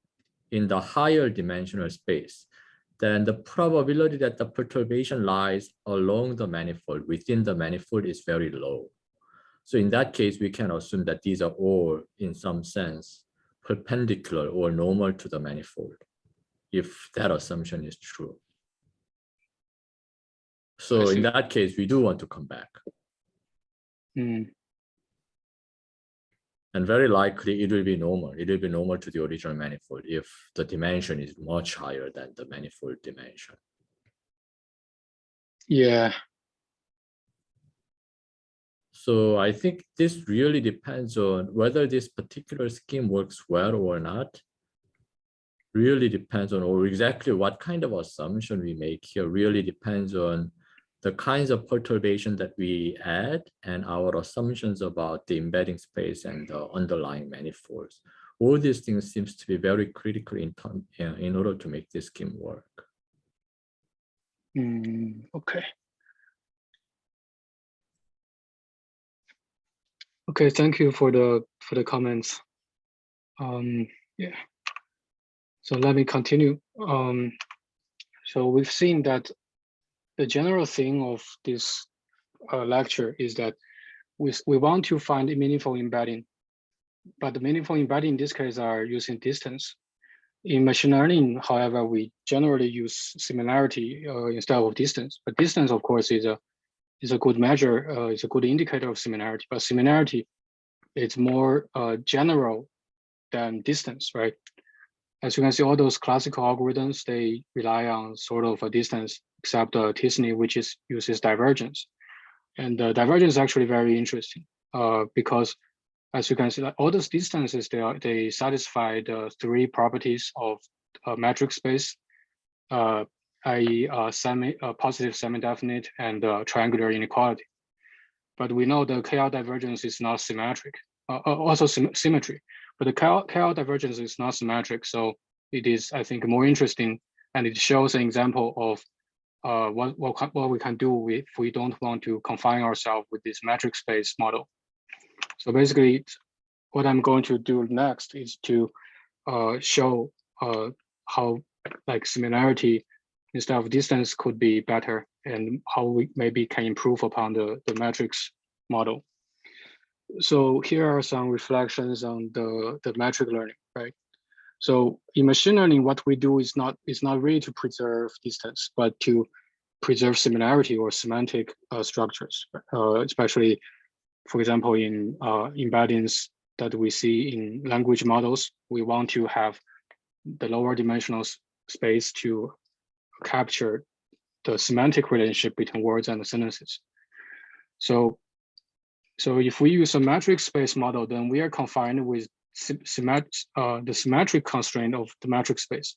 in the higher dimensional space, then the probability that the perturbation lies along the manifold, within the manifold, is very low. So in that case, we can assume that these are all, in some sense, perpendicular or normal to the manifold, if that assumption is true. So in that case, we do want to come back. Mm. And very likely it will be normal. It will be normal to the original manifold if the dimension is much higher than the manifold dimension. Yeah. So I think this really depends on whether this particular scheme works well or not. Really depends on, or exactly what kind of assumption we make here really depends on the kinds of perturbation that we add and our assumptions about the embedding space and the underlying manifolds. All these things seems to be very critical in order to make this scheme work. Okay. Okay, thank you for the comments. Yeah. So let me continue. So we've seen that the general thing of this lecture is that we want to find a meaningful embedding, but the meaningful embedding in this case are using distance. In machine learning, however, we generally use similarity instead of distance. But distance, of course, is a good measure. It's a good indicator of similarity. But similarity is more general than distance, right? As you can see, all those classical algorithms, they rely on sort of a distance, except Tisney, which uses divergence. And the divergence is actually very interesting because, as you can see, like all those distances, they satisfy the three properties of a metric space, i.e. Positive semi-definite and triangular inequality. But we know the KL divergence is not symmetric, also symmetry, but the KL divergence is not symmetric. So it is, I think, more interesting, and it shows an example of what we can do if we don't want to confine ourselves with this metric space model. So basically, what I'm going to do next is to show how like similarity instead of distance could be better, and how we maybe can improve upon the matrix model. So here are some reflections on the metric learning, right? So in machine learning, what we do is not really to preserve distance, but to preserve similarity or semantic structures, especially, for example, in embeddings that we see in language models. We want to have the lower dimensional space to capture the semantic relationship between words and the sentences. So if we use a metric space model, then we are confined with the symmetric constraint of the metric space.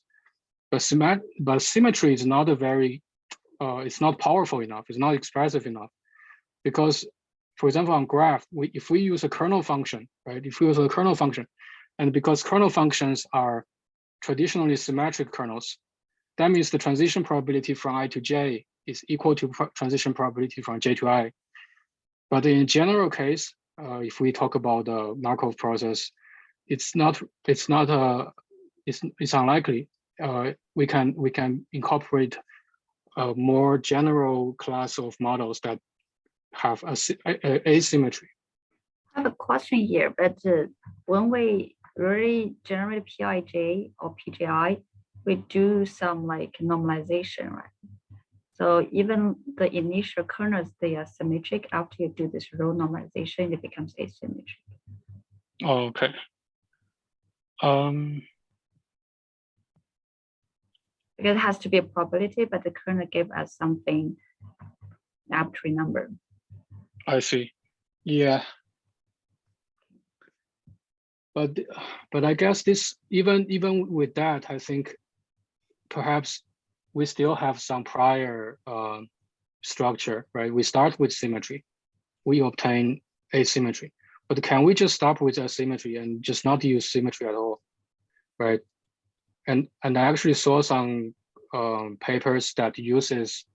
But symmetry is not a very, it's not powerful enough, it's not expressive enough. Because, for example, on graph, if we use a kernel function, right? If we use a kernel function, and because kernel functions are traditionally symmetric kernels, that means the transition probability from I to J is equal to transition probability from J to I. But in general case, if we talk about the Markov process, it's unlikely. We can incorporate a more general class of models that have asymmetry. I have a question here, but when we really generate PIJ or PJI, we do some like normalization, right? So even the initial kernels, they are symmetric. After you do this row normalization, it becomes asymmetric. Oh, okay. Because it has to be a probability, but the kernel gave us something arbitrary number. I see. Yeah. But I guess this even with that, I think perhaps we still have some prior structure, right? We start with symmetry, we obtain asymmetry, but can we just stop with asymmetry and just not use symmetry at all, right? And I actually saw some papers that uses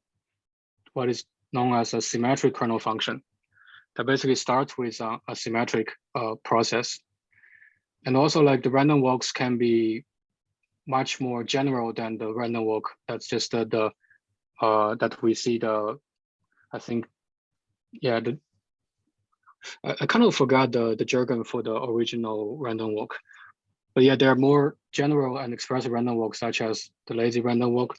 what is known as a symmetric kernel function that basically starts with a symmetric process. And also like the random walks can be much more general than the random walk. That's just that we see I think, yeah, I kind of forgot the jargon for the original random walk. But yeah, there are more general and expressive random walks such as the lazy random walk,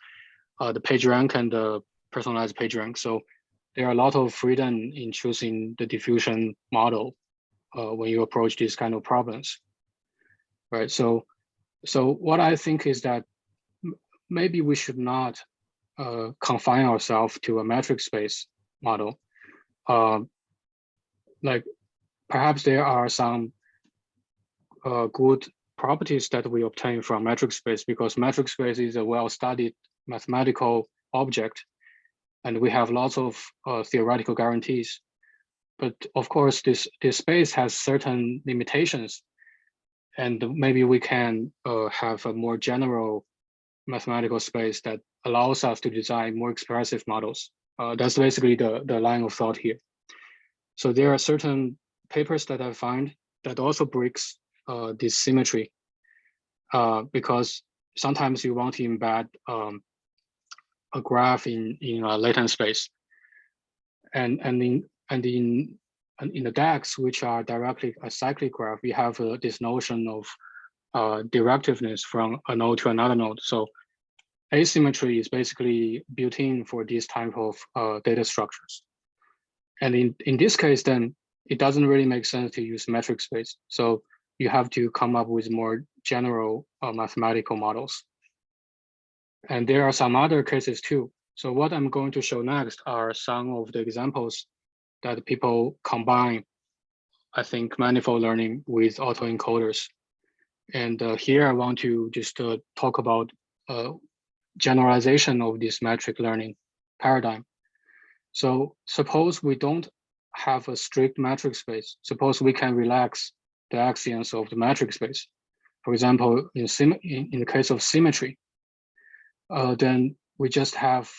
the PageRank and the personalized PageRank. So there are a lot of freedom in choosing the diffusion model when you approach these kind of problems, right? So what I think is that maybe we should not confine ourselves to a metric space model. Like perhaps there are some good properties that we obtain from metric space, because metric space is a well-studied mathematical object, and we have lots of theoretical guarantees. But of course, this space has certain limitations, and maybe we can have a more general mathematical space that allows us to design more expressive models. That's basically the line of thought here. So there are certain papers that I find that also breaks this symmetry, because sometimes you want to embed a graph in a latent space, and in the DAGs, which are directly a cyclic graph, we have this notion of directiveness from a node to another node. So asymmetry is basically built in for this type of data structures. And in this case, then it doesn't really make sense to use metric space. So you have to come up with more general mathematical models. And there are some other cases too. So what I'm going to show next are some of the examples that people combine, I think, manifold learning with autoencoders. And here I want to just talk about generalization of this metric learning paradigm. So suppose we don't have a strict metric space. Suppose we can relax the axioms of the metric space. For example, in the case of symmetry, then we just have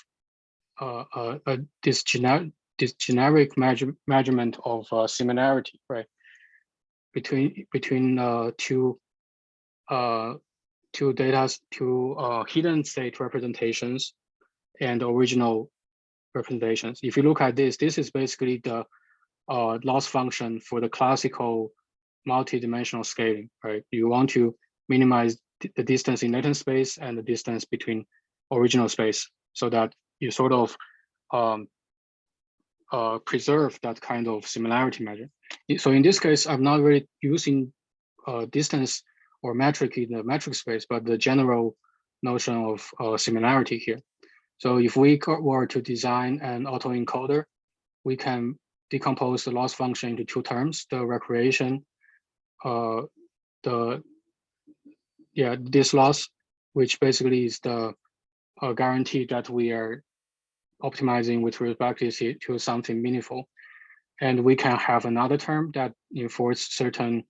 this generic measurement of similarity, right? Between two hidden state representations and original representations. If you look at this is basically the loss function for the classical multi-dimensional scaling, right? You want to minimize the distance in latent space and the distance between original space, so that you sort of preserve that kind of similarity measure. So in this case, I'm not really using distance or metric in the metric space, but the general notion of similarity here. So if we were to design an autoencoder, we can decompose the loss function into two terms: the recreation, this loss, which basically is the guarantee that we are optimizing with respect to something meaningful. And we can have another term that enforces certain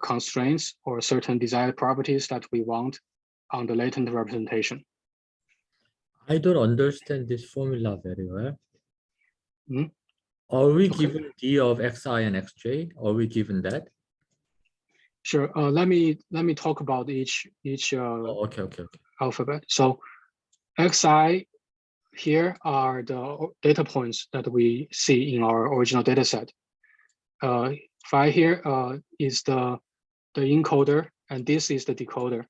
constraints or certain desired properties that we want on the latent representation. I don't understand this formula very well. Hmm? Are we given D of Xi and Xj? Are we given that? Sure. Let me talk about each Okay. alphabet. So Xi here are the data points that we see in our original data set. Phi here is the encoder, and this is the decoder,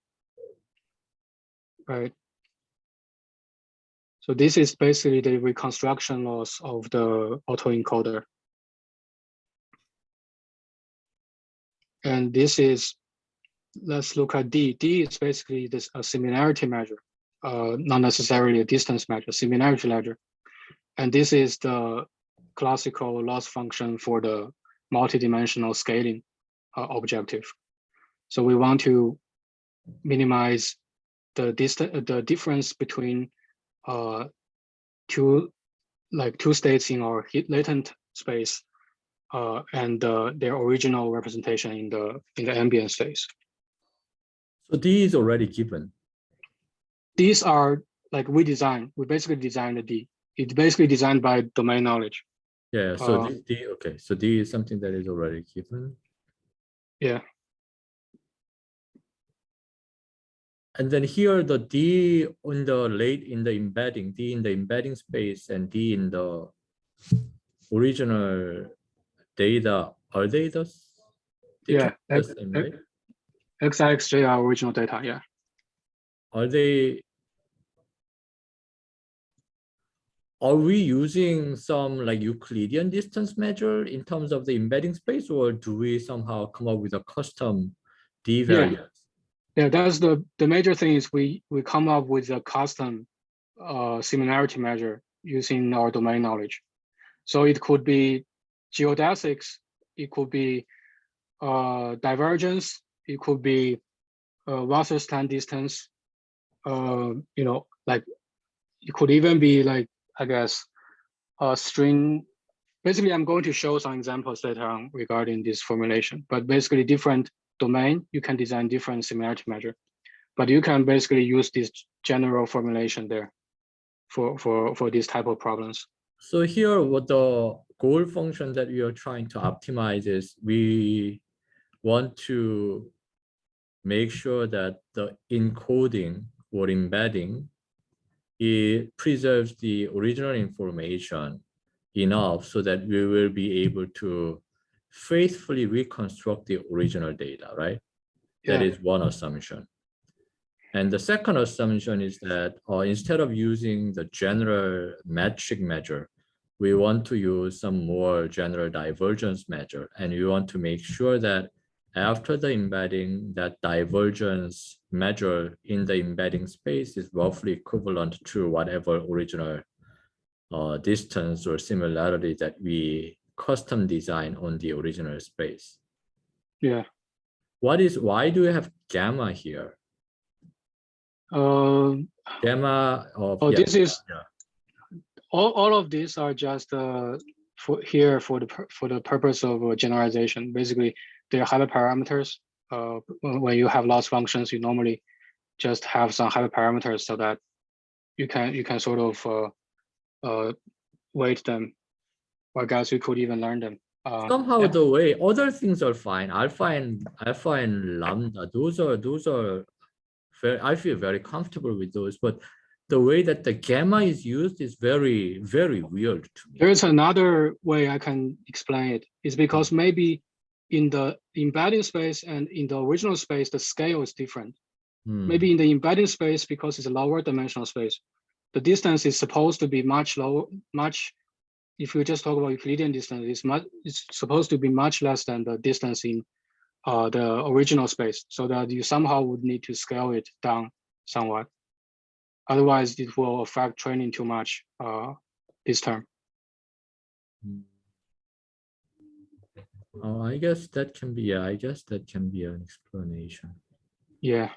right? So this is basically the reconstruction loss of the autoencoder. And this is, let's look at D. D is basically a similarity measure, not necessarily a distance measure, similarity measure. And this is the classical loss function for the multidimensional scaling objective. So we want to minimize the difference between two states in our latent space and their original representation in the ambient space. So D is already given. These are like we basically designed the D. It's basically designed by domain knowledge. Yeah, so D, okay, so D is something that is already given. Yeah. And then here the D in the embedding, D in the embedding space and D in the original data, are they the same, right? X, J are original data, yeah. Are we using some like Euclidean distance measure in terms of the embedding space, or do we somehow come up with a custom D value? Yeah, that's the major thing is we come up with a custom similarity measure using our domain knowledge. So it could be geodesics, it could be divergence, it could be Wasserstein distance, like it could even be like, I guess, a string. Basically, I'm going to show some examples later on regarding this formulation, but basically different domain, you can design different similarity measure, but you can basically use this general formulation there for these type of problems. So here, what the goal function that we are trying to optimize is we want to make sure that the encoding or embedding, it preserves the original information enough so that we will be able to faithfully reconstruct the original data, right? Yeah. That is one assumption. And the second assumption is that instead of using the general metric measure, we want to use some more general divergence measure. And we want to make sure that after the embedding, that divergence measure in the embedding space is roughly equivalent to whatever original distance or similarity that we custom design on the original space. Yeah. Why do we have gamma here? Gamma of, this is all of these are just for the purpose of generalization. Basically, they're hyperparameters. When you have loss functions, you normally just have some hyperparameters so that you can sort of weight them. Or I guess you could even learn them. Somehow the way other things are fine. Alpha and lambda. Those are very, I feel very comfortable with those, but the way that the gamma is used is very, very weird to me. There's another way I can explain it. It's because maybe in the embedding space and in the original space, the scale is different. Maybe in the embedding space, because it's a lower dimensional space, the distance is supposed to be much lower, if you just talk about Euclidean distance, it's supposed to be much less than the distance in the original space, so that you somehow would need to scale it down somewhat. Otherwise, it will affect training too much this term. Oh, I guess that can be, I guess that can be an explanation. Yeah.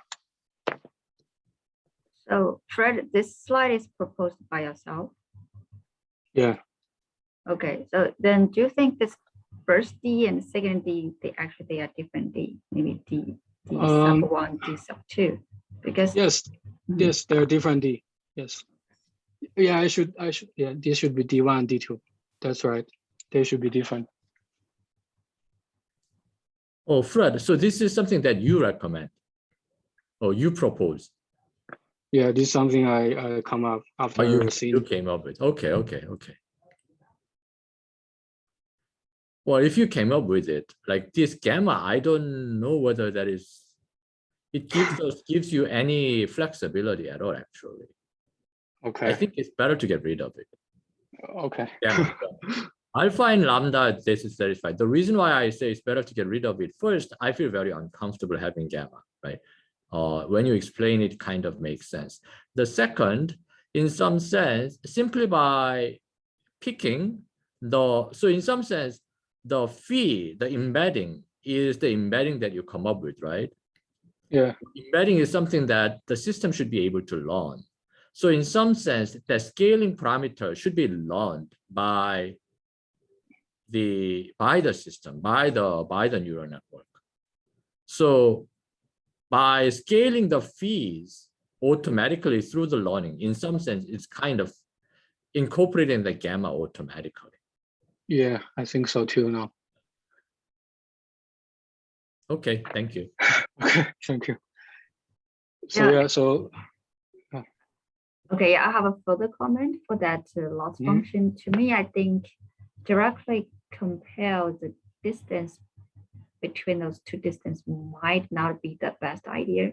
So Fred, this slide is proposed by yourself? Yeah. Okay, so then do you think this first D and second D, they are different D, maybe D sub 1, D sub 2? Because yes, yes, they're different D. Yes. Yeah, I should, yeah, this should be D1, D2. That's right. They should be different. Oh, Fred, so this is something that you recommend or you propose? Yeah, this is something I come up after you came up with. Okay. Well, if you came up with it, like this gamma, I don't know whether that is, it gives you any flexibility at all, actually. Okay. I think it's better to get rid of it. Okay. Gamma. Alpha and lambda, this is satisfied. The reason why I say it's better to get rid of it, first, I feel very uncomfortable having gamma, right? When you explain it, kind of makes sense. The second, in some sense, simply by picking so in some sense, the phi, the embedding, is the embedding that you come up with, right? Yeah. Embedding is something that the system should be able to learn. So in some sense, the scaling parameter should be learned by the system, by the neural network. So by scaling the fees automatically through the learning, in some sense, it's kind of incorporating the gamma automatically. Yeah, I think so too now. Okay, thank you. Okay, thank you. So yeah, so okay, I have a further comment for that loss function. To me, I think directly compare the distance between those two distances might not be the best idea.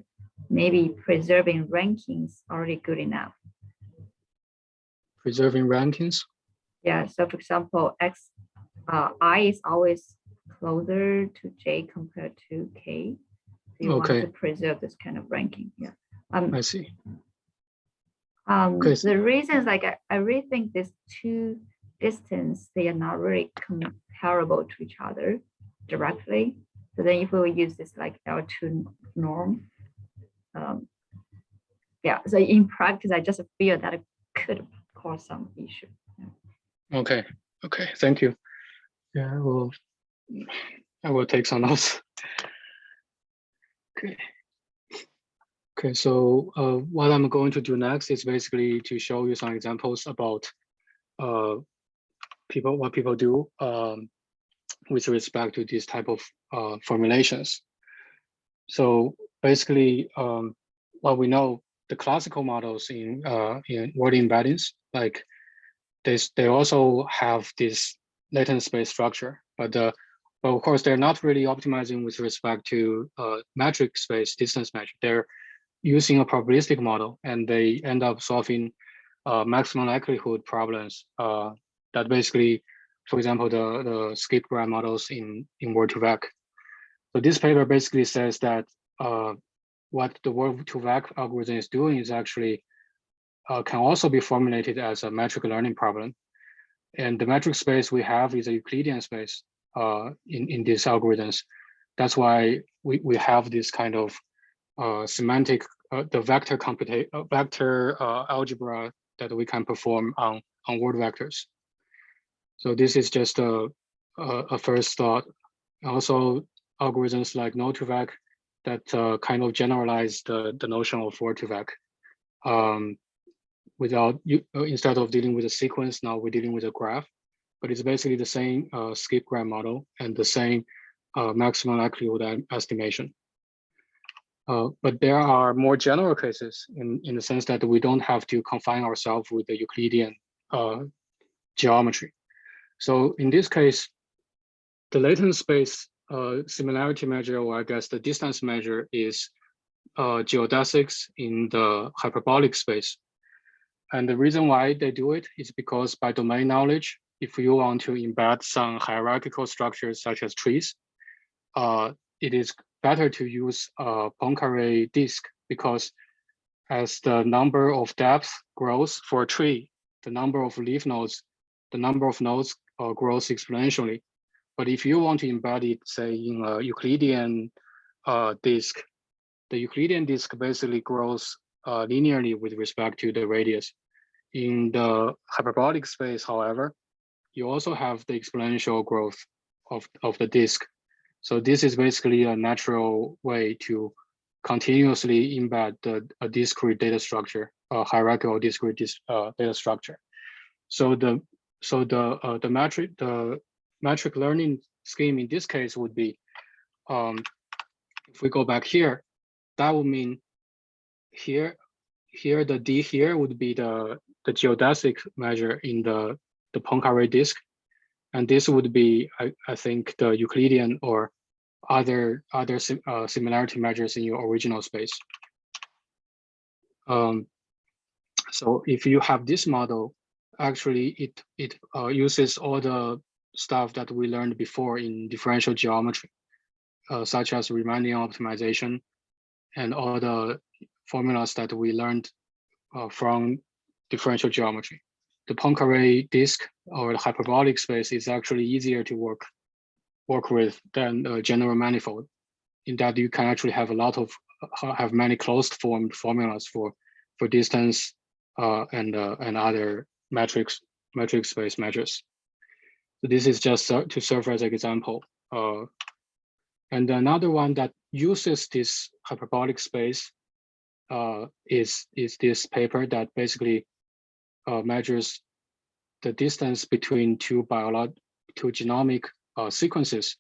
Maybe preserving rankings already good enough. preserving rankings. Yeah, so for example, I is always closer to J compared to K. So you want to preserve this kind of ranking. Yeah. I see. The reason is like I really think these two distance, they are not really comparable to each other directly. So then if we use this like L2 norm, yeah, so in practice, I just feel that it could cause some issue. Yeah. Okay, thank you. Yeah, I will take some notes. Okay, so what I'm going to do next is basically to show you some examples about what people do with respect to this type of formulations. So basically, what we know, the classical models in word embeddings, like they also have this latent space structure, but of course they're not really optimizing with respect to metric space distance measure. They're using a probabilistic model, and they end up solving maximum likelihood problems that basically, for example, the skip graph models in word2vec. So this paper basically says that what the word2vec algorithm is doing is actually can also be formulated as a metric learning problem. And the metric space we have is a Euclidean space in these algorithms. That's why we have this kind of semantic, the vector algebra that we can perform on word vectors. So this is just a first thought. Also, algorithms like no2vec that kind of generalize the notion of word2vec. Instead of dealing with a sequence, now we're dealing with a graph, but it's basically the same skip graph model and the same maximum likelihood estimation. But there are more general cases in the sense that we don't have to confine ourselves with the Euclidean geometry. So in this case, the latent space similarity measure, or I guess the distance measure, is geodesics in the hyperbolic space. And the reason why they do it is because by domain knowledge, if you want to embed some hierarchical structures such as trees, it is better to use a Poincare disk, because as the number of depth grows for a tree, the number of leaf nodes, the number of nodes grows exponentially. But if you want to embed it, say, in a Euclidean disk, the Euclidean disk basically grows linearly with respect to the radius. In the hyperbolic space, however, you also have the exponential growth of the disk. So this is basically a natural way to continuously embed a discrete data structure, a hierarchical discrete data structure. So the metric learning scheme in this case would be, if we go back here, that would mean here the D here would be the geodesic measure in the Poincare disk, and this would be, I think, the Euclidean or other similarity measures in your original space. So if you have this model, actually it uses all the stuff that we learned before in differential geometry, such as Riemannian optimization and all the formulas that we learned from differential geometry. The Poincare disk or the hyperbolic space is actually easier to work with than a general manifold, in that you can actually have have many closed formed formulas for distance and other metric space measures. So this is just to serve as an example. And another one that uses this hyperbolic space is this paper that basically measures the distance between two genomic sequences.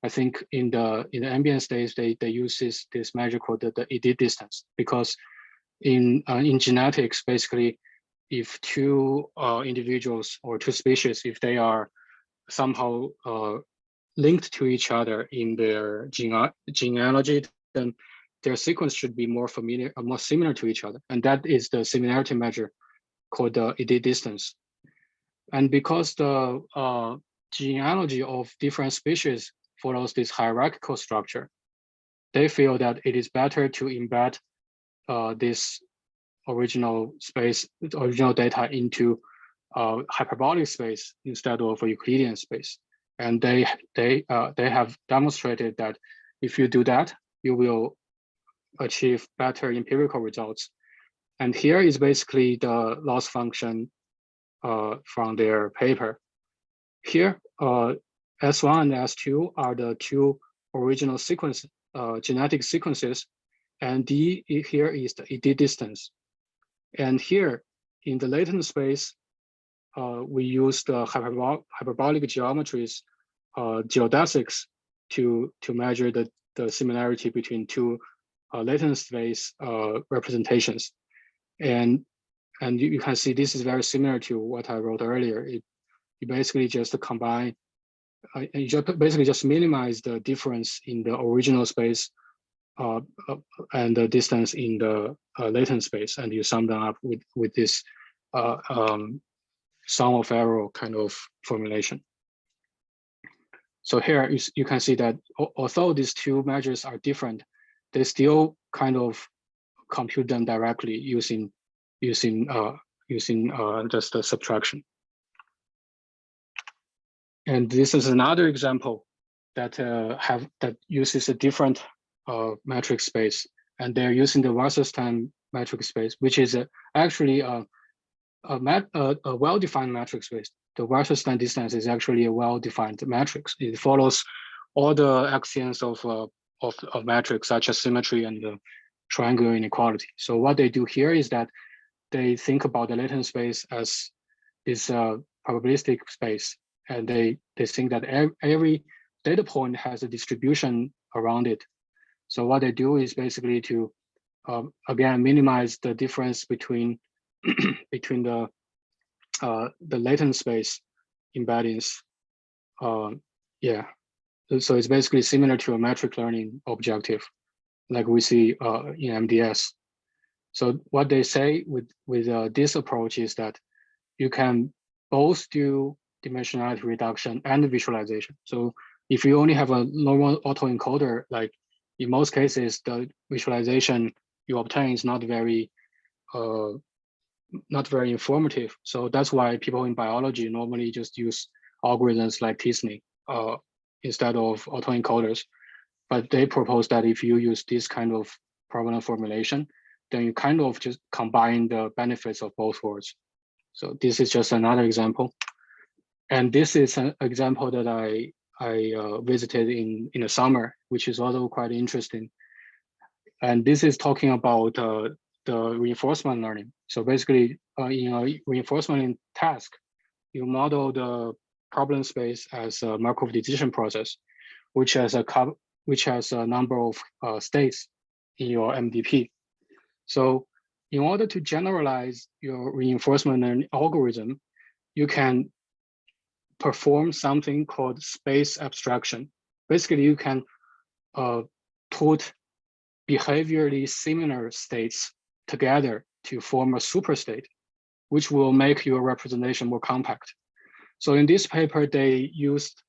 I think in the ambient stage they use this measure called the edit distance, because in genetics, basically, if two individuals or two species, if they are somehow linked to each other in their genealogy, then their sequence should be more similar to each other, and that is the similarity measure called the edit distance. And because the genealogy of different species follows this hierarchical structure, they feel that it is better to embed this original data into hyperbolic space instead of a Euclidean space. And they have demonstrated that if you do that, you will achieve better empirical results. And here is basically the loss function from their paper. Here, S1 and S2 are the two original genetic sequences, and D here is the edit distance. And here in the latent space, we use the hyperbolic geometries, geodesics, to measure the similarity between two latent space representations. And you can see this is very similar to what I wrote earlier. You basically just combine, you basically just minimize the difference in the original space and the distance in the latent space, and you sum them up with this sum of error kind of formulation. So here you can see that although these two measures are different, they still kind of compute them directly using just the subtraction. And this is another example that uses a different metric space, and they're using the Wasserstein metric space, which is actually a well-defined metric space. The Wasserstein distance is actually a well-defined matrix. It follows all the axioms of metrics, such as symmetry and the triangular inequality. So what they do here is that they think about the latent space as this probabilistic space, and they think that every data point has a distribution around it. So what they do is basically to again minimize the difference between the latent space embeddings. Yeah, so it's basically similar to a metric learning objective, like we see in MDS. So what they say with this approach is that you can both do dimensionality reduction and visualization. So if you only have a normal autoencoder, like in most cases, the visualization you obtain is not very informative. So that's why people in biology normally just use algorithms like t-SNE instead of autoencoders. But they propose that if you use this kind of problem formulation, then you kind of just combine the benefits of both worlds. So this is just another example. And this is an example that I visited in the summer, which is also quite interesting. And this is talking about the reinforcement learning. So basically, in a reinforcement task, you model the problem space as a Markov decision process, which has a number of states in your MDP. So in order to generalize your reinforcement learning algorithm, you can perform something called space abstraction. Basically, you can put behaviorally similar states together to form a superstate, which will make your representation more compact. So in this paper, they used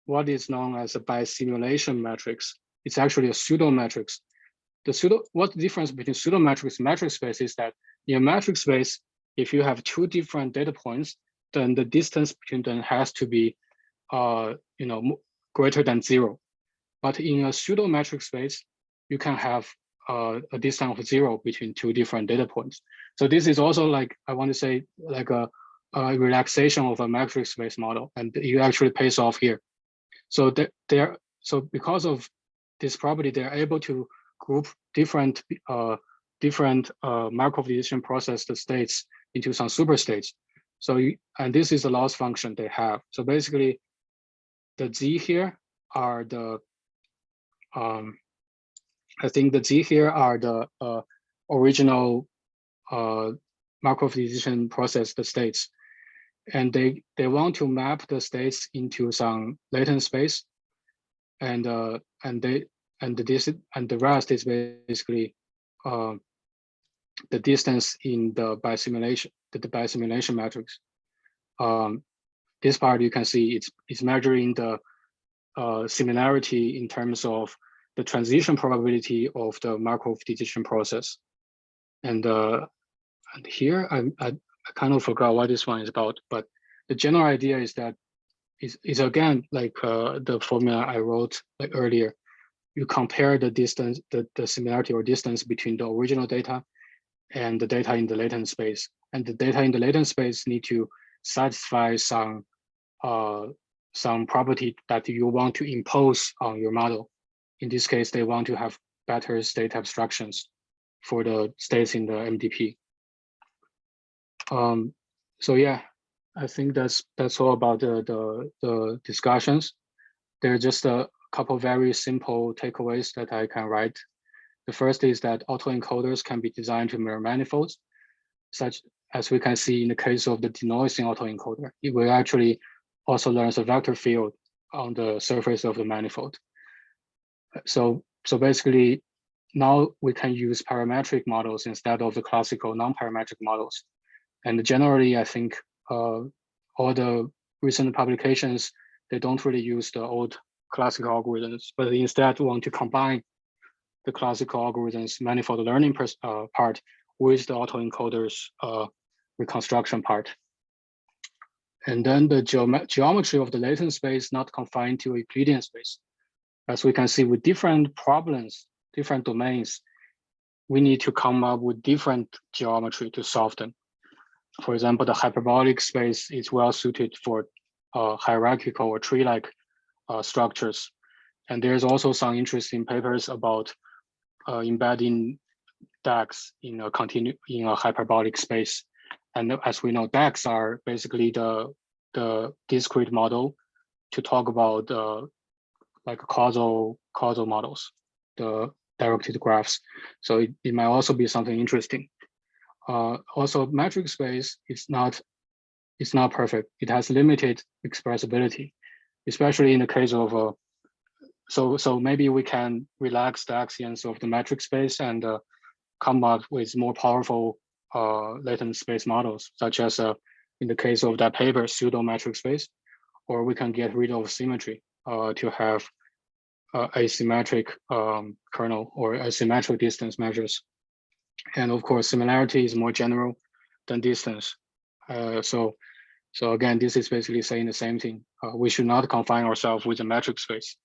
what is known as a bisimulation matrix. It's actually a pseudo matrix. What the difference between pseudo matrix and metric space is that in a metric space, if you have two different data points, then the distance between them has to be greater than 0. But in a pseudo metric space, you can have a distance of 0 between two different data points. So this is also, like, I want to say, like a relaxation of a matrix space model, and you actually pays off here. So because of this property, they're able to group different Markov decision process states into some superstates. So and this is the loss function they have. So basically, the Z here are the I think the Z here are the original Markov decision process states, and they want to map the states into some latent space, and the rest is basically the distance in the bisimulation matrix. This part you can see it's measuring the similarity in terms of the transition probability of the Markov decision process. And here I kind of forgot what this one is about, but the general idea is that is again like the formula I wrote like earlier. You compare the distance, the similarity or distance between the original data and the data in the latent space. And the data in the latent space need to satisfy some property that you want to impose on your model. In this case, they want to have better state abstractions for the states in the MDP. So yeah, I think that's all about the discussions. There are just a couple very simple takeaways that I can write. The first is that autoencoders can be designed to mirror manifolds, such as we can see in the case of the denoising autoencoder. It will actually also learn a vector field on the surface of the manifold. So basically, now we can use parametric models instead of the classical non-parametric models. And generally, I think all the recent publications, they don't really use the old classical algorithms, but instead want to combine the classical algorithms manifold learning part with the autoencoders reconstruction part. And then the geometry of the latent space not confined to Euclidean space. As we can see with different problems, different domains, we need to come up with different geometry to solve them. For example, the hyperbolic space is well suited for hierarchical or tree-like structures. And there's also some interesting papers about embedding DAGs in a hyperbolic space. And as we know, DAGs are basically the discrete model to talk about like causal models, the directed graphs. So it might also be something interesting. Also, metric space is not perfect. It has limited expressibility, especially in the case of so maybe we can relax the axions of the metric space and come up with more powerful latent space models, such as in the case of that paper, pseudo metric space, or we can get rid of symmetry to have asymmetric kernel or asymmetric distance measures. And of course, similarity is more general than distance. So again, this is basically saying the same thing. We should not confine ourselves with a metric space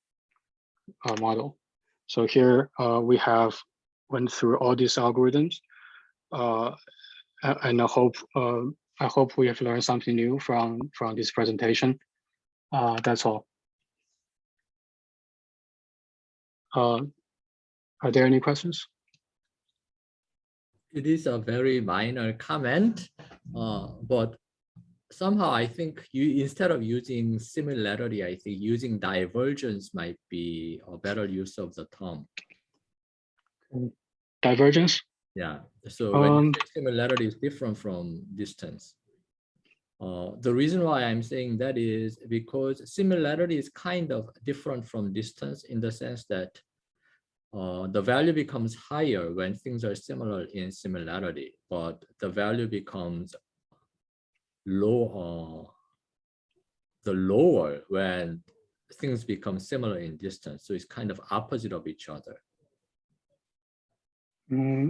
model. So here we have went through all these algorithms, and I hope we have learned something new from this presentation. That's all. Are there any questions? It is a very minor comment, but somehow I think instead of using similarity, I think using divergence might be a better use of the term. Divergence? Yeah. So when you say similarity is different from distance. The reason why I'm saying that is because similarity is kind of different from distance in the sense that the value becomes higher when things are similar in similarity, but the value becomes lower when things become similar in distance. So it's kind of opposite of each other.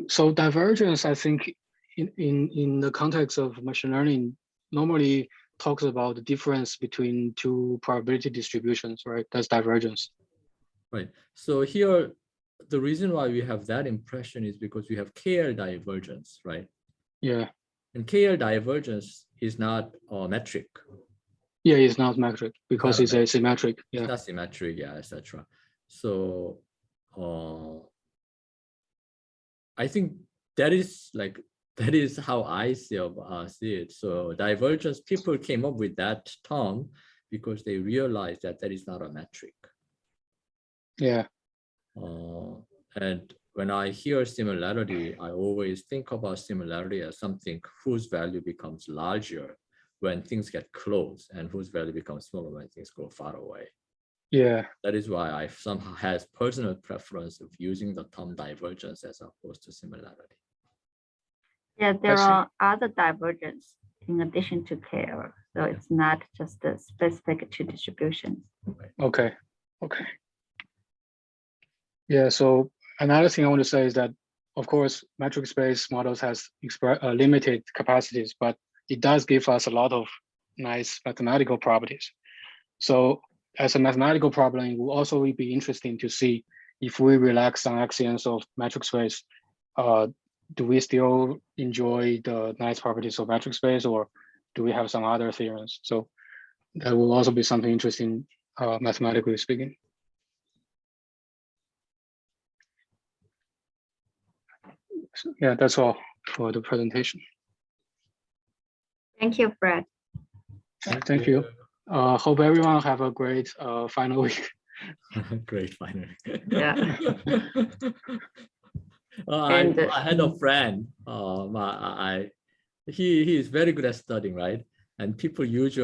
So divergence, I think, in the context of machine learning, normally talks about the difference between two probability distributions, right? That's divergence. Right. So here, the reason why we have that impression is because we have KL divergence, right? Yeah. And KL divergence is not a metric. Yeah, it's not metric because Not a it's asymmetric. Yeah. It's not symmetric, yeah, etc. So I think that is how I see it. So divergence, people came up with that term because they realized that is not a metric. Yeah. And when I hear similarity, I always think about similarity as something whose value becomes larger when things get close and whose value becomes smaller when things go far away. Yeah. That is why I somehow has personal preference of using the term divergence as opposed to similarity. Yeah, there are other divergence in addition to KL. So it's not just specific to distributions. Okay. Okay. Yeah. So another thing I want to say is that, of course, metric space models has limited capacities, but it does give us a lot of nice mathematical properties. So as a mathematical problem, it will also be interesting to see if we relax some axioms of metric space, do we still enjoy the nice properties of metric space, or do we have some other theorems? So that will also be something interesting, mathematically speaking. So, yeah, that's all for the presentation. Thank you, Fred. Thank you. Hope everyone have a great final week. Great final. Yeah. I had a friend. He is very good at studying, right? And people usually